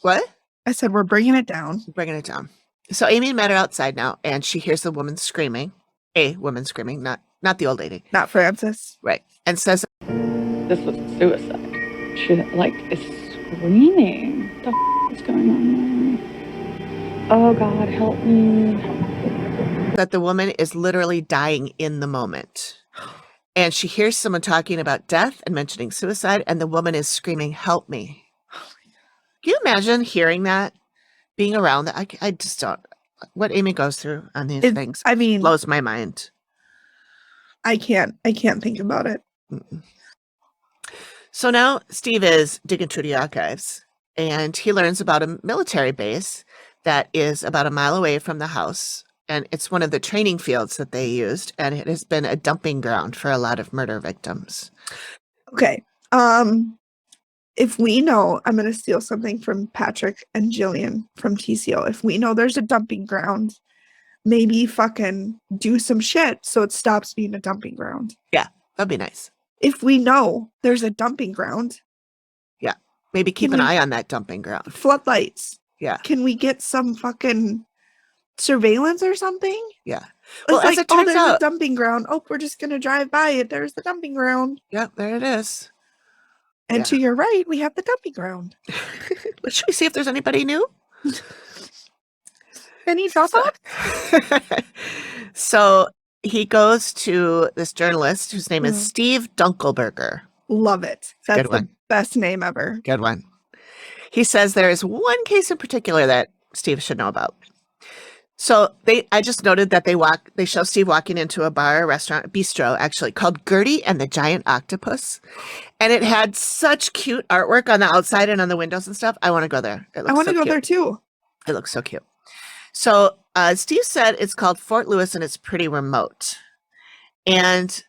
what? I said we're bringing it down. Bringing it down. So Amy met her outside now and she hears the woman screaming, a woman screaming, not the old lady. Not Francis. Right. And says, This was suicide. She is screaming. What the is going on there? Oh God, help me. that the woman is literally dying in the moment. And she hears someone talking about death and mentioning suicide, and the woman is screaming, "Help me." Can you imagine hearing that? Being around that? I just don't. What Amy goes through on these things I mean, blows my mind. I can't think about it. Mm-mm. So now Steve is digging through the archives, and he learns about a military base that is about a mile away from the house. And it's one of the training fields that they used, and it has been a dumping ground for a lot of murder victims. Okay. If we know, I'm going to steal something from Patrick and Jillian from TCO. If we know there's a dumping ground, maybe fucking do some shit so it stops being a dumping ground. Yeah, that'd be nice. If we know there's a dumping ground, Maybe keep Can an we- eye on that dumping ground. floodlights. Yeah, Can we get some fucking surveillance or something? yeah. It's Well, as like, it oh, turns there's a out, dumping ground. Oh, we're just going to drive by it. There's the dumping ground. yep, there it is. And Yeah. to your right, we have the dumping ground. Should we see if there's anybody new? Any gossip? So he goes to this journalist whose name is Mhm. Steve Dunkelberger. Love it. That's Good the one. best name ever. Good one. He says there is one case in particular that Steve should know about. So I just noted that they show Steve walking into a bar, restaurant, bistro actually, called Gertie and the Giant Octopus. And it had such cute artwork on the outside and on the windows and stuff. I want to go there. It looks I want to so go cute. there too. It looks so cute. So Steve said it's called Fort Lewis and it's pretty remote. And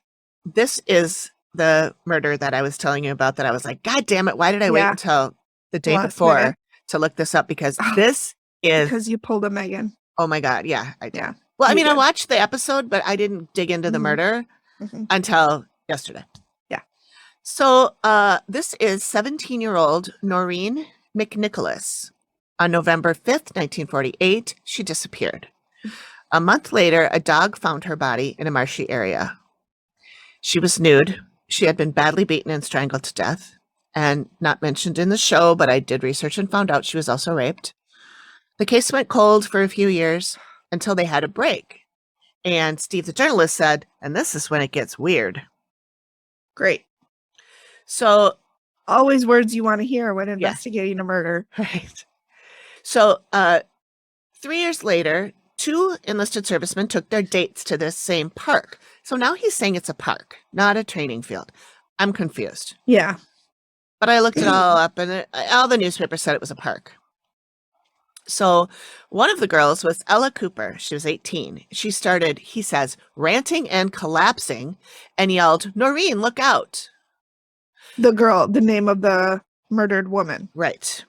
this is the murder that I was telling you about that I was like, God damn it, why did I wait Yeah. until the day Last before minute. to look this up? Because this is, Because you pulled a Megan. oh my God, yeah, I did. Yeah. Well, I you mean, I did. watched the episode, but I didn't dig into the Mhm. murder Mhm. until yesterday. Yeah. So this is 17-year-old Noreen Mcnicholas. On November 5th, 1948, she disappeared. A month later, a dog found her body in a marshy area. She was nude. She had been badly beaten and strangled to death. And not mentioned in the show, but I did research and found out she was also raped. The case went cold for a few years until they had a break. And Steve, the journalist, said, and this is when it gets weird. Great. So, Always words you want to hear when investigating a murder. right. So, 3 years later, 2 enlisted servicemen took their dates to this same park. So now he's saying it's a park, not a training field. I'm confused. Yeah. But I looked it all up, and all the newspapers said it was a park. So one of the girls was Ella Cooper. She was 18. She started, he says, ranting and collapsing and yelled, Noreen, look out. The girl, the name of the murdered woman. Right.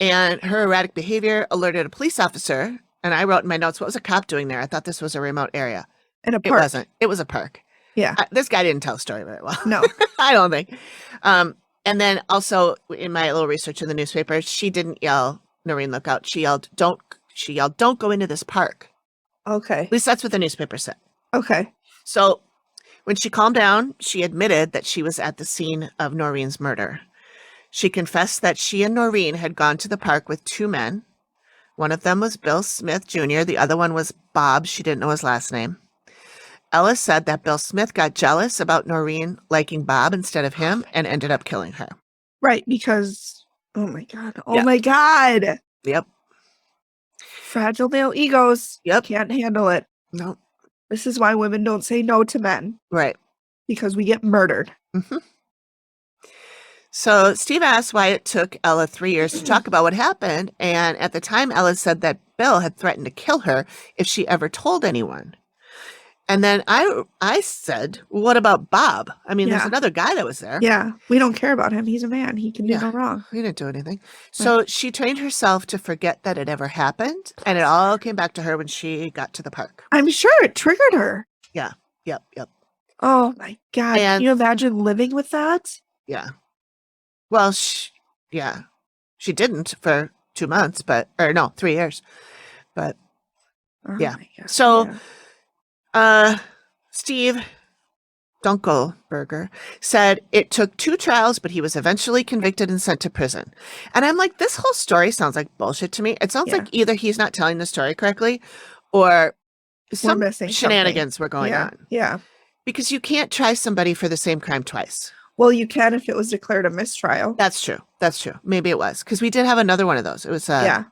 And her erratic behavior alerted a police officer. And I wrote in my notes, what was a cop doing there? I thought this was a remote area. In a It park. wasn't. It was a park. Yeah. This guy didn't tell the story very well. No. I don't think. And then also in my little research in the newspaper, she didn't yell, Noreen, look out. She yelled, don't go into this park. Okay. At least that's what the newspaper said. Okay. So when she calmed down, she admitted that she was at the scene of Noreen's murder. She confessed that she and Noreen had gone to the park with 2 men. One of them was Bill Smith Jr. The other one was Bob. She didn't know his last name. Ella said that Bill Smith got jealous about Noreen liking Bob instead of him and ended up killing her. Right. Because, oh my God. Oh Yeah. my God. Yep. Fragile male egos. Yep. Can't handle it. No. This is why women don't say no to men. Right. Because we get murdered. Mm-hmm. So Steve asked why it took Ella 3 years to talk about what happened. And at the time, Ella said that Bill had threatened to kill her if she ever told anyone. And then I said, what about Bob? I mean, there's Yeah. another guy that was there. Yeah. We don't care about him. He's a man. He can do Yeah. no wrong. He didn't do anything. So she trained herself to forget that it ever happened. And it all came back to her when she got to the park. I'm sure it triggered her. Yep. Oh my God. And- Can you imagine living with that? Yeah. Well, she didn't for 2 months, 3 years. But Oh Yeah. my God. So- Yeah. Steve Dunkelberger said it took 2 trials, but he was eventually convicted and sent to prison. And I'm like, this whole story sounds like bullshit to me. It sounds Yeah. like either he's not telling the story correctly or some missing shenanigans were going yeah. on. Yeah. Because you can't try somebody for the same crime twice. Well, you can if it was declared a mistrial. That's true. Maybe it was. Because we did have another one of those. It was Yeah.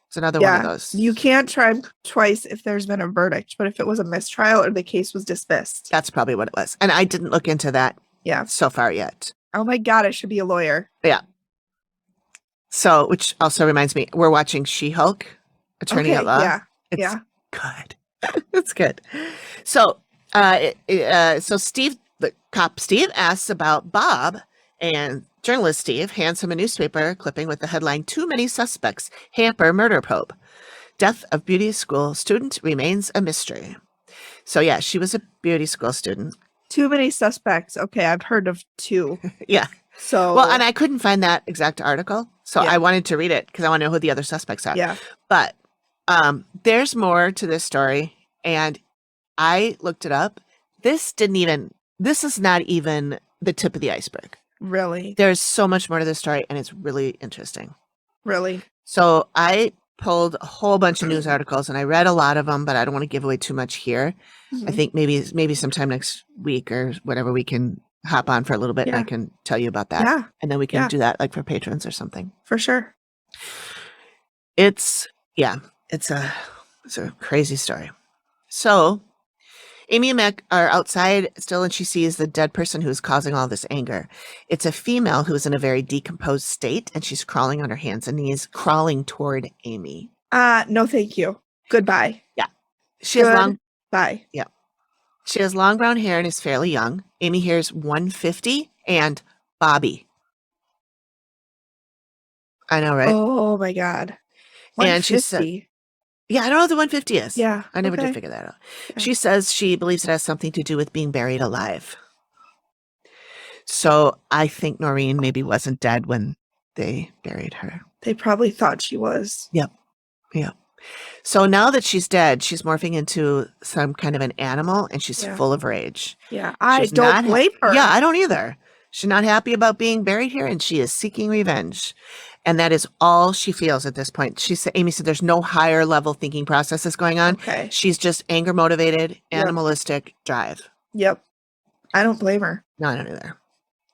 it's another one of Yeah. those. You can't try 'em twice if there's been a verdict, but if it was a mistrial or the case was dismissed. That's probably what it was. And I didn't look into that Yeah. so far yet. Oh my God, I should be a lawyer. So, which also reminds me, we're watching She-Hulk, Attorney Okay, at Law. yeah, It's yeah. good. It's good. So, so Steve, the cop Steve, asks about Bob, and journalist Steve hands him a newspaper clipping with the headline, "Too many suspects hamper murder probe. Death of beauty school student remains a mystery." So yeah, she was a beauty school student. Too many suspects. Okay, I've heard of 2. Yeah. So Well, and I couldn't find that exact article, so Yeah. I wanted to read it because I want to know who the other suspects are. yeah. But there's more to this story, and I looked it up. This is not even the tip of the iceberg. Really? There's so much more to this story, and it's really interesting. Really? So I pulled a whole bunch of news articles, and I read a lot of them, but I don't want to give away too much here. I Mhm. think maybe sometime next week or whatever we can hop on for a little bit, and I Yeah. can tell you about that. Yeah, And then we can Yeah. do that like for patrons or something. for sure. It's a crazy story. So Amy and Mac are outside still, and she sees the dead person who's causing all this anger. It's a female who's in a very decomposed state, and she's crawling on her hands and knees, crawling toward Amy. No, thank you. Goodbye. She has long Bye. She has long brown hair and is fairly young. Amy hears 150 and Bobby. I know, right? Oh my God. And she said, 150. yeah, I don't know what the 150 is. Yeah. I never okay. did figure that out. Yeah. She says she believes it has something to do with being buried alive. So I think Noreen maybe wasn't dead when they buried her. They probably thought she was. Yeah. So now that she's dead, she's morphing into some kind of an animal, and she's Yeah. full of rage. Yeah. I She's don't not blame her. Yeah, I don't either. She's not happy about being buried here, and she is seeking revenge. And that is all she feels at this point. Amy said there's no higher level thinking processes going on. Okay. She's just anger motivated, Yep. animalistic drive. Yep. I don't blame her. No, I don't either.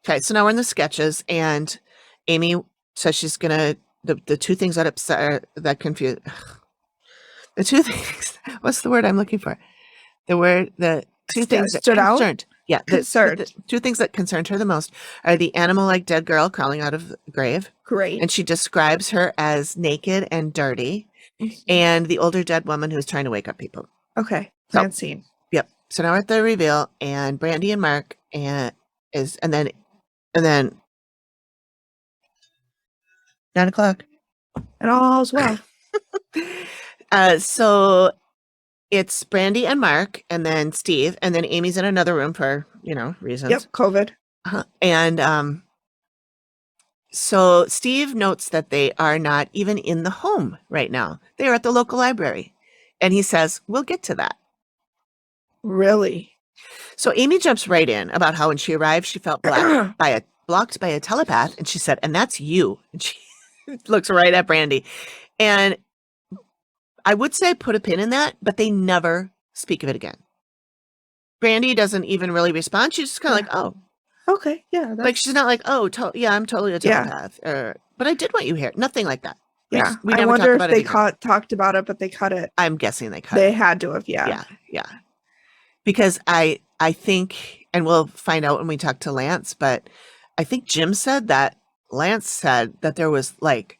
Okay, so now we're in the sketches, and Amy says she's gonna the two things that upset that confuse the two things. What's the word I'm looking for? The two things that stood out? concerned. Yeah, Concerned. the two things that concerned her the most are the animal-like dead girl crawling out of the grave, Great. and she describes her as naked and dirty, and the older dead woman who's trying to wake up people. Okay. So- Plan scene. Yep. So now we're at the reveal, and Brandy and Mark and then 9:00. And all's well. So it's Brandy and Mark, and then Steve, and then Amy's in another room for reasons. Yep. COVID. And so Steve notes that they are not even in the home right now. They are at the local library, and he says, "We'll get to that." Really? So Amy jumps right in about how when she arrived, she felt blocked by a telepath, and she said, "And that's you." And she looks right at Brandy, and I would say put a pin in that, but they never speak of it again. Brandy doesn't even really respond. She's just kind of like, "Oh," Okay. Yeah. That's, like she's not like, "Oh, yeah, I'm totally a Yeah. telepath," but I did want you here. Nothing like that. yeah. We I never wonder talked if about they it again. talked about it, but they cut it. I'm guessing they cut. They it. had to have. Yeah. Yeah. Because I think, and we'll find out when we talk to Lance, but I think Jim said that Lance said that there was like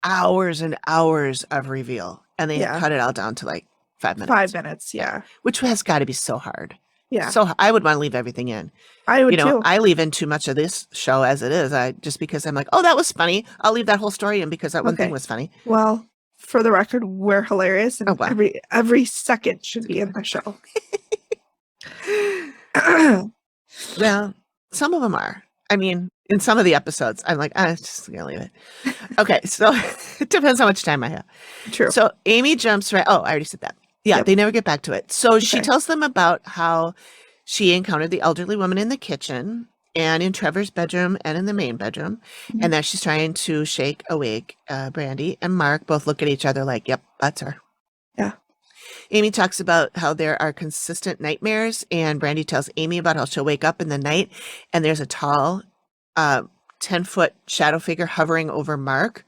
hours and hours of reveal, and they Yeah. cut it all down to like 5 minutes. 5 minutes. Yeah. Which has got to be so hard. Yeah. So I would want to leave everything in. I would too. I leave in too much of this show as it is. Just because I'm like, "Oh, that was funny." I'll leave that whole story in because that one thing Okay. was funny. Well, for the record, we're hilarious, and Oh, wow. every second should be in the show. Well, some of them are. I mean, in some of the episodes, I'm like, I'm just gonna leave it. Okay, so it depends how much time I have. True. So Amy jumps right. Oh, I already said that. Yeah, Yep. they never get back to it. So she Okay. tells them about how she encountered the elderly woman in the kitchen and in Trevor's bedroom and in the main bedroom, Mhm. and that she's trying to shake awake Brandy and Mark. Both look at each other like, "Yep, that's her." Yeah. Amy talks about how there are consistent nightmares, and Brandy tells Amy about how she'll wake up in the night and there's a tall 10-foot shadow figure hovering over Mark.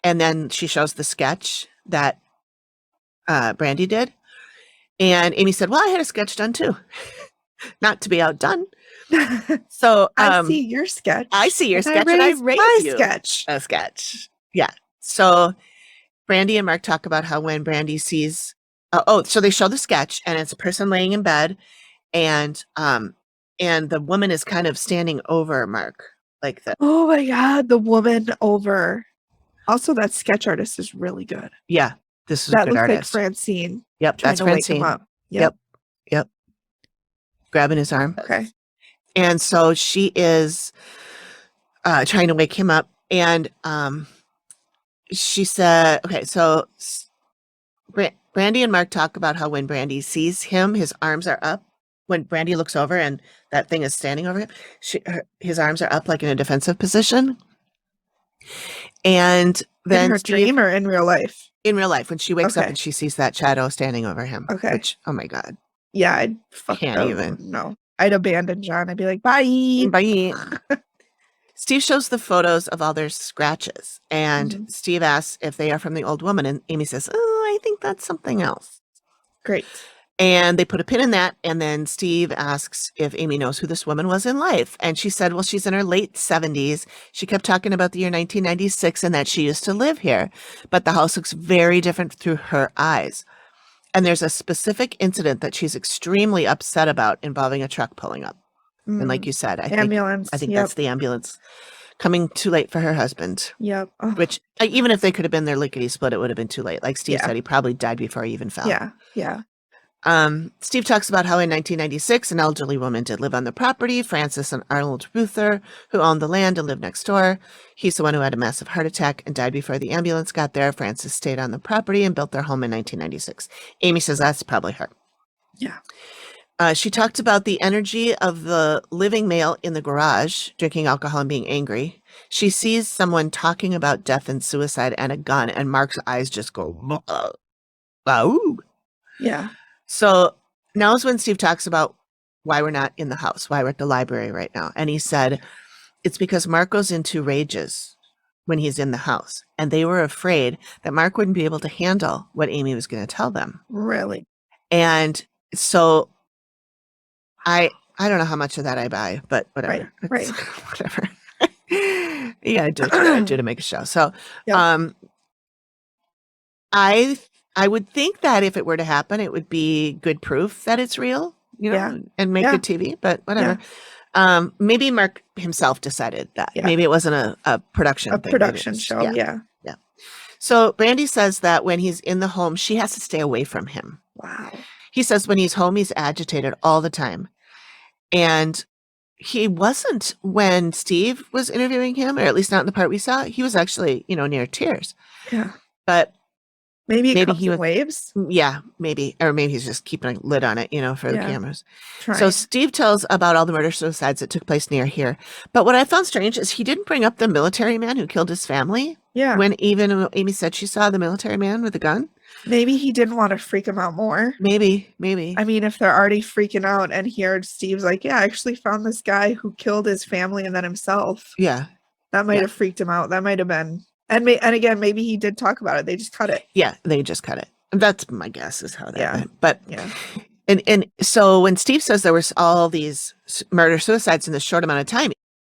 And then she shows the sketch that Brandy did. And Amy said, "Well, I had a sketch done too." Not to be outdone. So I see your sketch. I see your and sketch and I raised raised my you sketch. a sketch. So Brandy and Mark talk about how when Brandy sees, so they show the sketch and it's a person laying in bed, and the woman is kind of standing over Mark like this. Oh my God, the woman over. Also, that sketch artist is really good. Yeah, this is a That good looks like artist. Francine. Yep, Trying that's to wake him Francine. up. Yep. Grabbing his arm. Okay. And so she is trying to wake him up, and she said, okay, so Brandy and Mark talk about how when Brandy sees him, his arms are up. When Brandy looks over and that thing is standing over him, his arms are up like in a defensive position. And then in her dream or in real life? In real life, when she wakes up Okay. and she sees that shadow standing over him. Okay. Which, oh my God. Yeah, I'd Can't even. No. I'd abandon John. I'd be like, bye. Bye. Steve shows the photos of all their scratches, and Steve asks if they are from the old woman, and Amy says, "Oh, I think that's something else." Great. And they put a pin in that, and then Steve asks if Amy knows who this woman was in life, and she said, well, she's in her late 70s. She kept talking about the year 1996 and that she used to live here, but the house looks very different through her eyes. And there's a specific incident that she's extremely upset about involving a truck pulling up. And like you said, I think that's the ambulance coming too late for her husband. Yep. Oh. Which, even if they could have been there lickety split, it would have been too late. Like Steve said, he probably died before he even fell. Yeah. Yeah. Steve talks about how in 1996, an elderly woman did live on the property, Francis and Arnold Ruther, who owned the land and lived next door. He's the one who had a massive heart attack and died before the ambulance got there. Francis stayed on the property and built their home in 1996. Amy says that's probably her. Yeah. She talked about the energy of the living male in the garage, drinking alcohol and being angry. She sees someone talking about death and suicide and a gun, and Mark's eyes just go, wow. Yeah. So now is when Steve talks about why we're not in the house, why we're at the library right now. And he said, it's because Mark goes into rages when he's in the house. And they were afraid that Mark wouldn't be able to handle what Amy was going to tell them. Really? And so I don't know how much of that I buy, but whatever. Right. Whatever. You gotta do what you gotta do to make a show. So I would think that if it were to happen, it would be good proof that it's real, and make good TV, but whatever. Yeah. Maybe Mark himself decided that. Yeah. Maybe it wasn't a production thing. Production show, yeah. So Brandy says that when he's in the home, she has to stay away from him. Wow. He says when he's home, he's agitated all the time. And he wasn't when Steve was interviewing him, or at least not in the part we saw. He was actually, near tears. Yeah. But maybe he was waves. Yeah, maybe. Or maybe he's just keeping a lid on it, for the cameras. Trying. So Steve tells about all the murder suicides that took place near here. But what I found strange is he didn't bring up the military man who killed his family. Yeah. When even Amy said she saw the military man with a gun. Maybe he didn't want to freak him out more. Maybe. I mean, if they're already freaking out and here Steve's like, yeah, I actually found this guy who killed his family and then himself. Yeah. That might have freaked him out. That might have been. And again, maybe he did talk about it. They just cut it. Yeah, they just cut it. That's my guess is how that went. But yeah. And so when Steve says there was all these murder suicides in this short amount of time.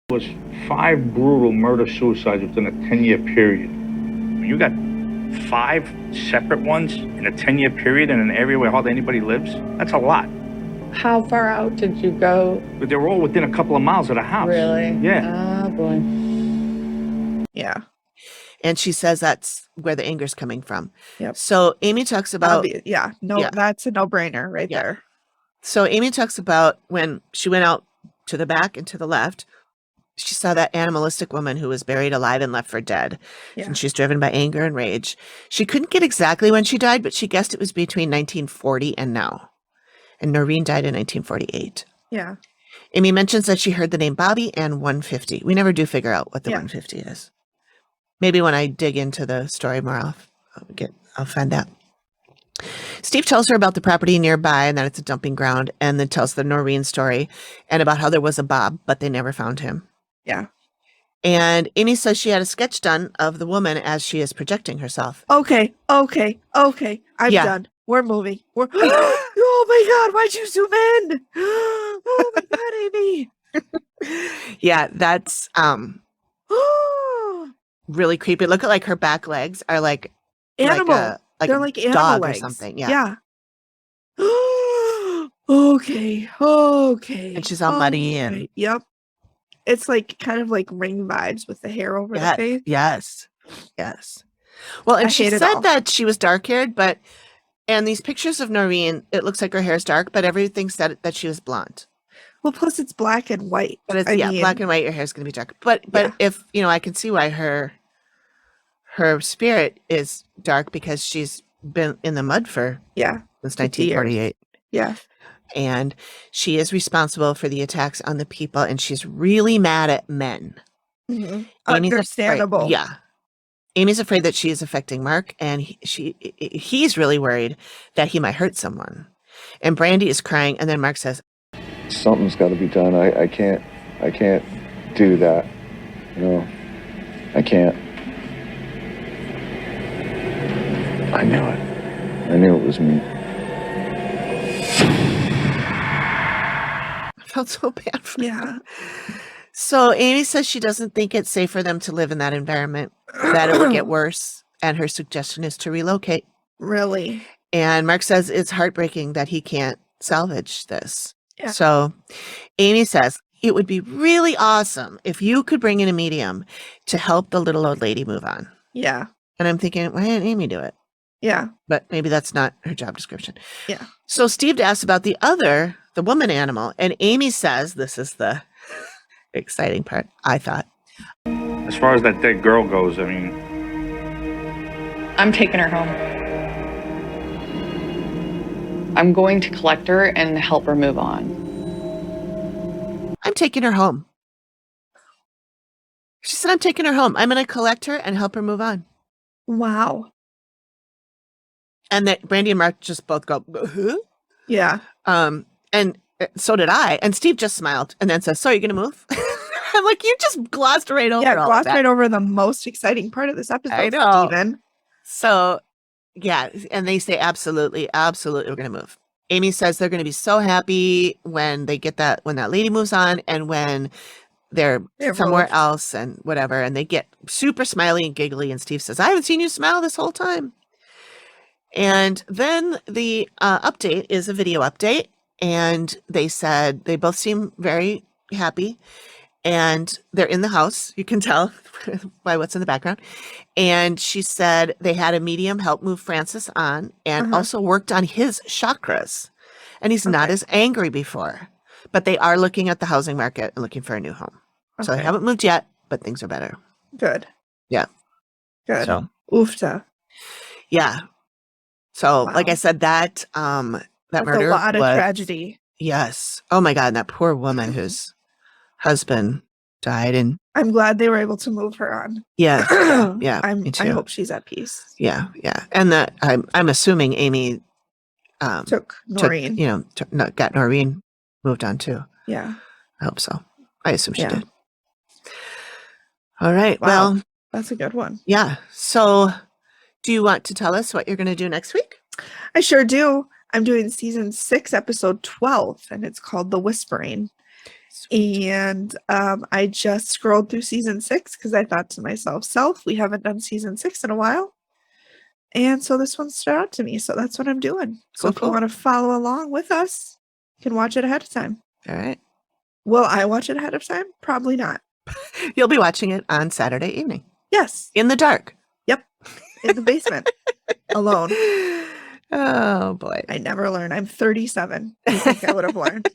It was 5 brutal murder suicides within a 10-year period. You got 5 separate ones in a 10-year period in an area where hardly anybody lives? That's a lot. How far out did you go? But they were all within a couple of miles of the house. Really? Yeah. Oh, boy. Yeah. And she says that's where the anger's coming from. Yep. So Amy talks about... that's a no-brainer right there. So Amy talks about when she went out to the back and to the left, she saw that animalistic woman who was buried alive and left for dead. Yeah. And she's driven by anger and rage. She couldn't get exactly when she died, but she guessed it was between 1940 and now. And Noreen died in 1948. Yeah. Amy mentions that she heard the name Bobby and 150. We never do figure out what the 150 is. Maybe when I dig into the story more, I'll find that. Steve tells her about the property nearby and that it's a dumping ground, and then tells the Noreen story and about how there was a Bob, but they never found him. Yeah. And Amy says she had a sketch done of the woman as she is projecting herself. Okay. I'm done. We're moving. Oh my God, why'd you zoom in? Oh my God, Amy. Yeah, that's really creepy. Look at like her back legs are like Animal. like They're a like animal dog legs. or something. Yeah. Okay. Okay. And she's all muddy and Okay. Yep. It's like kind of like Ring vibes with the hair over the face. yes. Well, and I she hate it said all. that she was dark haired, and these pictures of Noreen, it looks like her hair is dark, but everything said that she was blonde. Well, plus it's black and white. But it's black and white. Your hair is going to be dark. But if I can see why her spirit is dark because she's been in the mud since 1948. Yeah. And she is responsible for the attacks on the people, and she's really mad at men. Mm-hmm. Amy's Understandable. Afraid, yeah. Amy's afraid that she is affecting Mark, and he's really worried that he might hurt someone. And Brandy is crying, and then Mark says, Something's got to be done. I can't do that. No, I can't. I knew it. I knew it was me. I felt so bad for him. Yeah. So Amy says she doesn't think it's safe for them to live in that environment, that it would get worse, and her suggestion is to relocate. Really? And Mark says it's heartbreaking that he can't salvage this. Yeah. So Amy says it would be really awesome if you could bring in a medium to help the little old lady move on. Yeah. And I'm thinking, why didn't Amy do it? Yeah. But maybe that's not her job description. Yeah. So Steve asks about the woman animal, and Amy says, this is the exciting part, I thought. As far as that dead girl goes, I mean, I'm taking her home. I'm going to collect her and help her move on. I'm taking her home. She said, I'm taking her home. I'm going to collect her and help her move on. Wow. And that Brandy and Mark just both go, huh? Yeah. And so did I. And Steve just smiled and then says, so are you going to move? I'm like, you just glossed right over all glossed that. right over the most exciting part of this episode, I know. Steven. So, yeah. And they say, absolutely, we're going to move. Amy says they're going to be so happy when they get when that lady moves on and when they're somewhere else and whatever. And they get super smiley and giggly. And Steve says, I haven't seen you smile this whole time. And then the update is a video update. And they said they both seem very happy. And they're in the house. You can tell by what's in the background. And she said they had a medium help move Francis on and also worked on his chakras. And he's not as angry before. But they are looking at the housing market and looking for a new home. Okay. So they haven't moved yet, but things are better. Good. Yeah. Good. So, oofta. Yeah. So, like I said, that murder a lot of tragedy. Yes. Oh my God. And that poor woman whose husband died, and I'm glad they were able to move her on. Yeah. Yeah. I hope she's at peace. Yeah. Yeah. And that I'm assuming Amy took Noreen. Got Noreen moved on too. Yeah. I hope so. I assume she did. All right. Wow. Well, that's a good one. Yeah. So do you want to tell us what you're going to do next week? I sure do. I'm doing season 6, episode 12, and it's called The Whispering. And I just scrolled through season 6 because I thought to myself, we haven't done season 6 in a while. And so this one stood out to me. So that's what I'm doing. So if you want to follow along with us, you can watch it ahead of time. All right. Will I watch it ahead of time? Probably not. You'll be watching it on Saturday evening. Yes. In the dark. Yep. In the basement. Alone. Oh, boy. I never learned. I'm 37. I think I would have learned.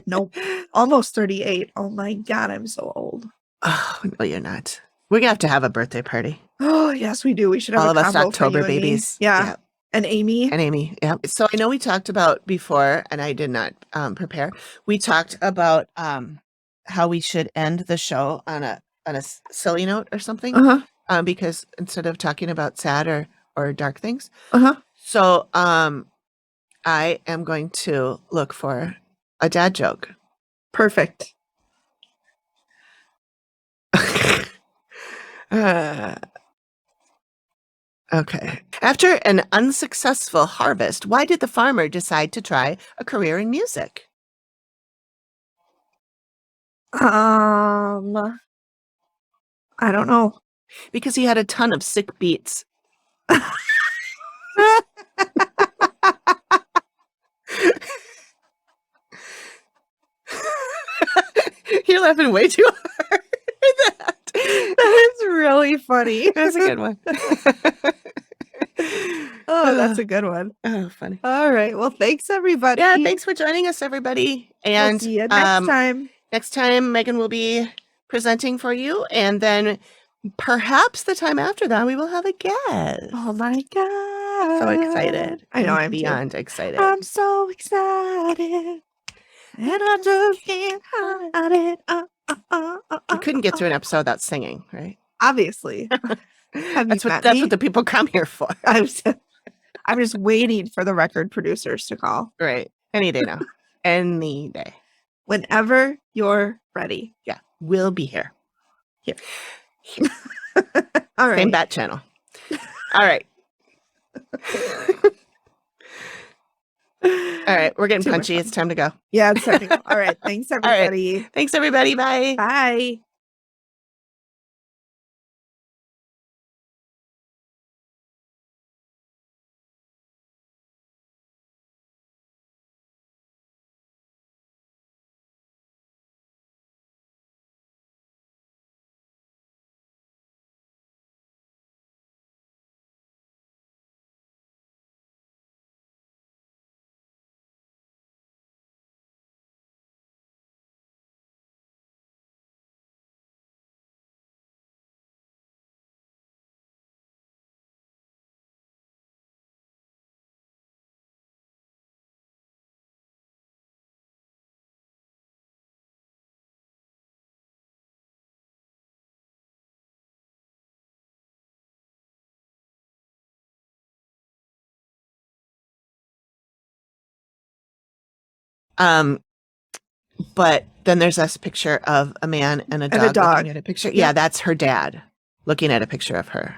Nope. Almost 38. Oh my God, I'm so old. Oh, no, you're not. We're going to have a birthday party. Oh, yes, we do. We should have all a of us combo October for you babies. Yeah. Yep. And Amy. Yeah. So I know we talked about before, and I did not prepare. We talked about how we should end the show on a silly note or something. Because instead of talking about sad or dark things. So I am going to look for a dad joke. Perfect. Okay. After an unsuccessful harvest, why did the farmer decide to try a career in music? I don't know. Because he had a ton of sick beats. You're laughing way too hard. That is really funny. That's a good one. Oh, that's a good one. Oh, funny. All right. Well, thanks everybody. Yeah, thanks for joining us, everybody. And We'll see you next time. Next time, Megan will be presenting for you, and then perhaps the time after that, we will have a guest. Oh my god! So excited! I know I'm beyond excited. I'm so excited, and I just can't hide it. You couldn't get through an episode without singing, right? Obviously, That's what the people come here for, I'm just waiting for the record producers to call. right? Any day now, any day. Whenever you're ready. Yeah, we'll be here. Here. All right. Same bat channel. All right. All right, we're getting Too much punchy. fun. It's time to go. Yeah, it's time to go. All right. Thanks, right. everybody. Thanks, everybody. Bye. Bye. But then there's this picture of a man and a dog, dog. looking at a picture. Yeah. Yeah, that's her dad looking at a picture of her.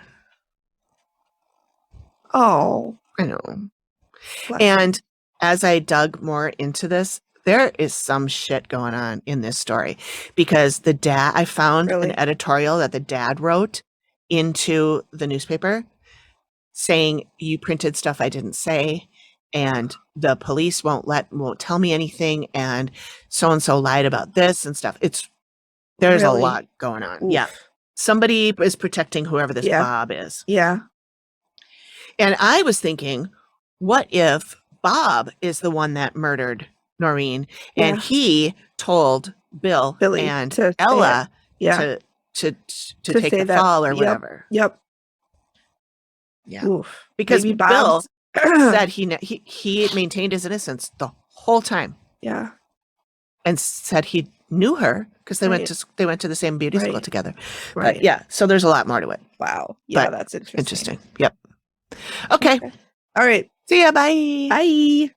Oh. I know. Bless And as I dug more into this, there is some shit going on in this story because the dad, I found Really? an editorial that the dad wrote into the newspaper saying, you printed stuff I didn't say, and the police won't tell me anything, and so lied about this and stuff. There's Really? a lot going on. Oof. Yeah. Somebody is protecting whoever this Yeah. Bob is. Yeah. And I was thinking, what if Bob is the one that murdered Noreen and Yeah. he told Billy and to say Ella Yeah. to To take say the that. fall or Yep. whatever. Yep. Yeah. Oof. Because Maybe Bill Bob's- said he maintained his innocence the whole time Yeah. and said he knew her because they Right. went to the same beauty school Right. together. Right. But yeah, so there's a lot more to it. Wow. Yeah, But that's interesting. Interesting. Yep. Okay. All right. See ya. Bye. Bye.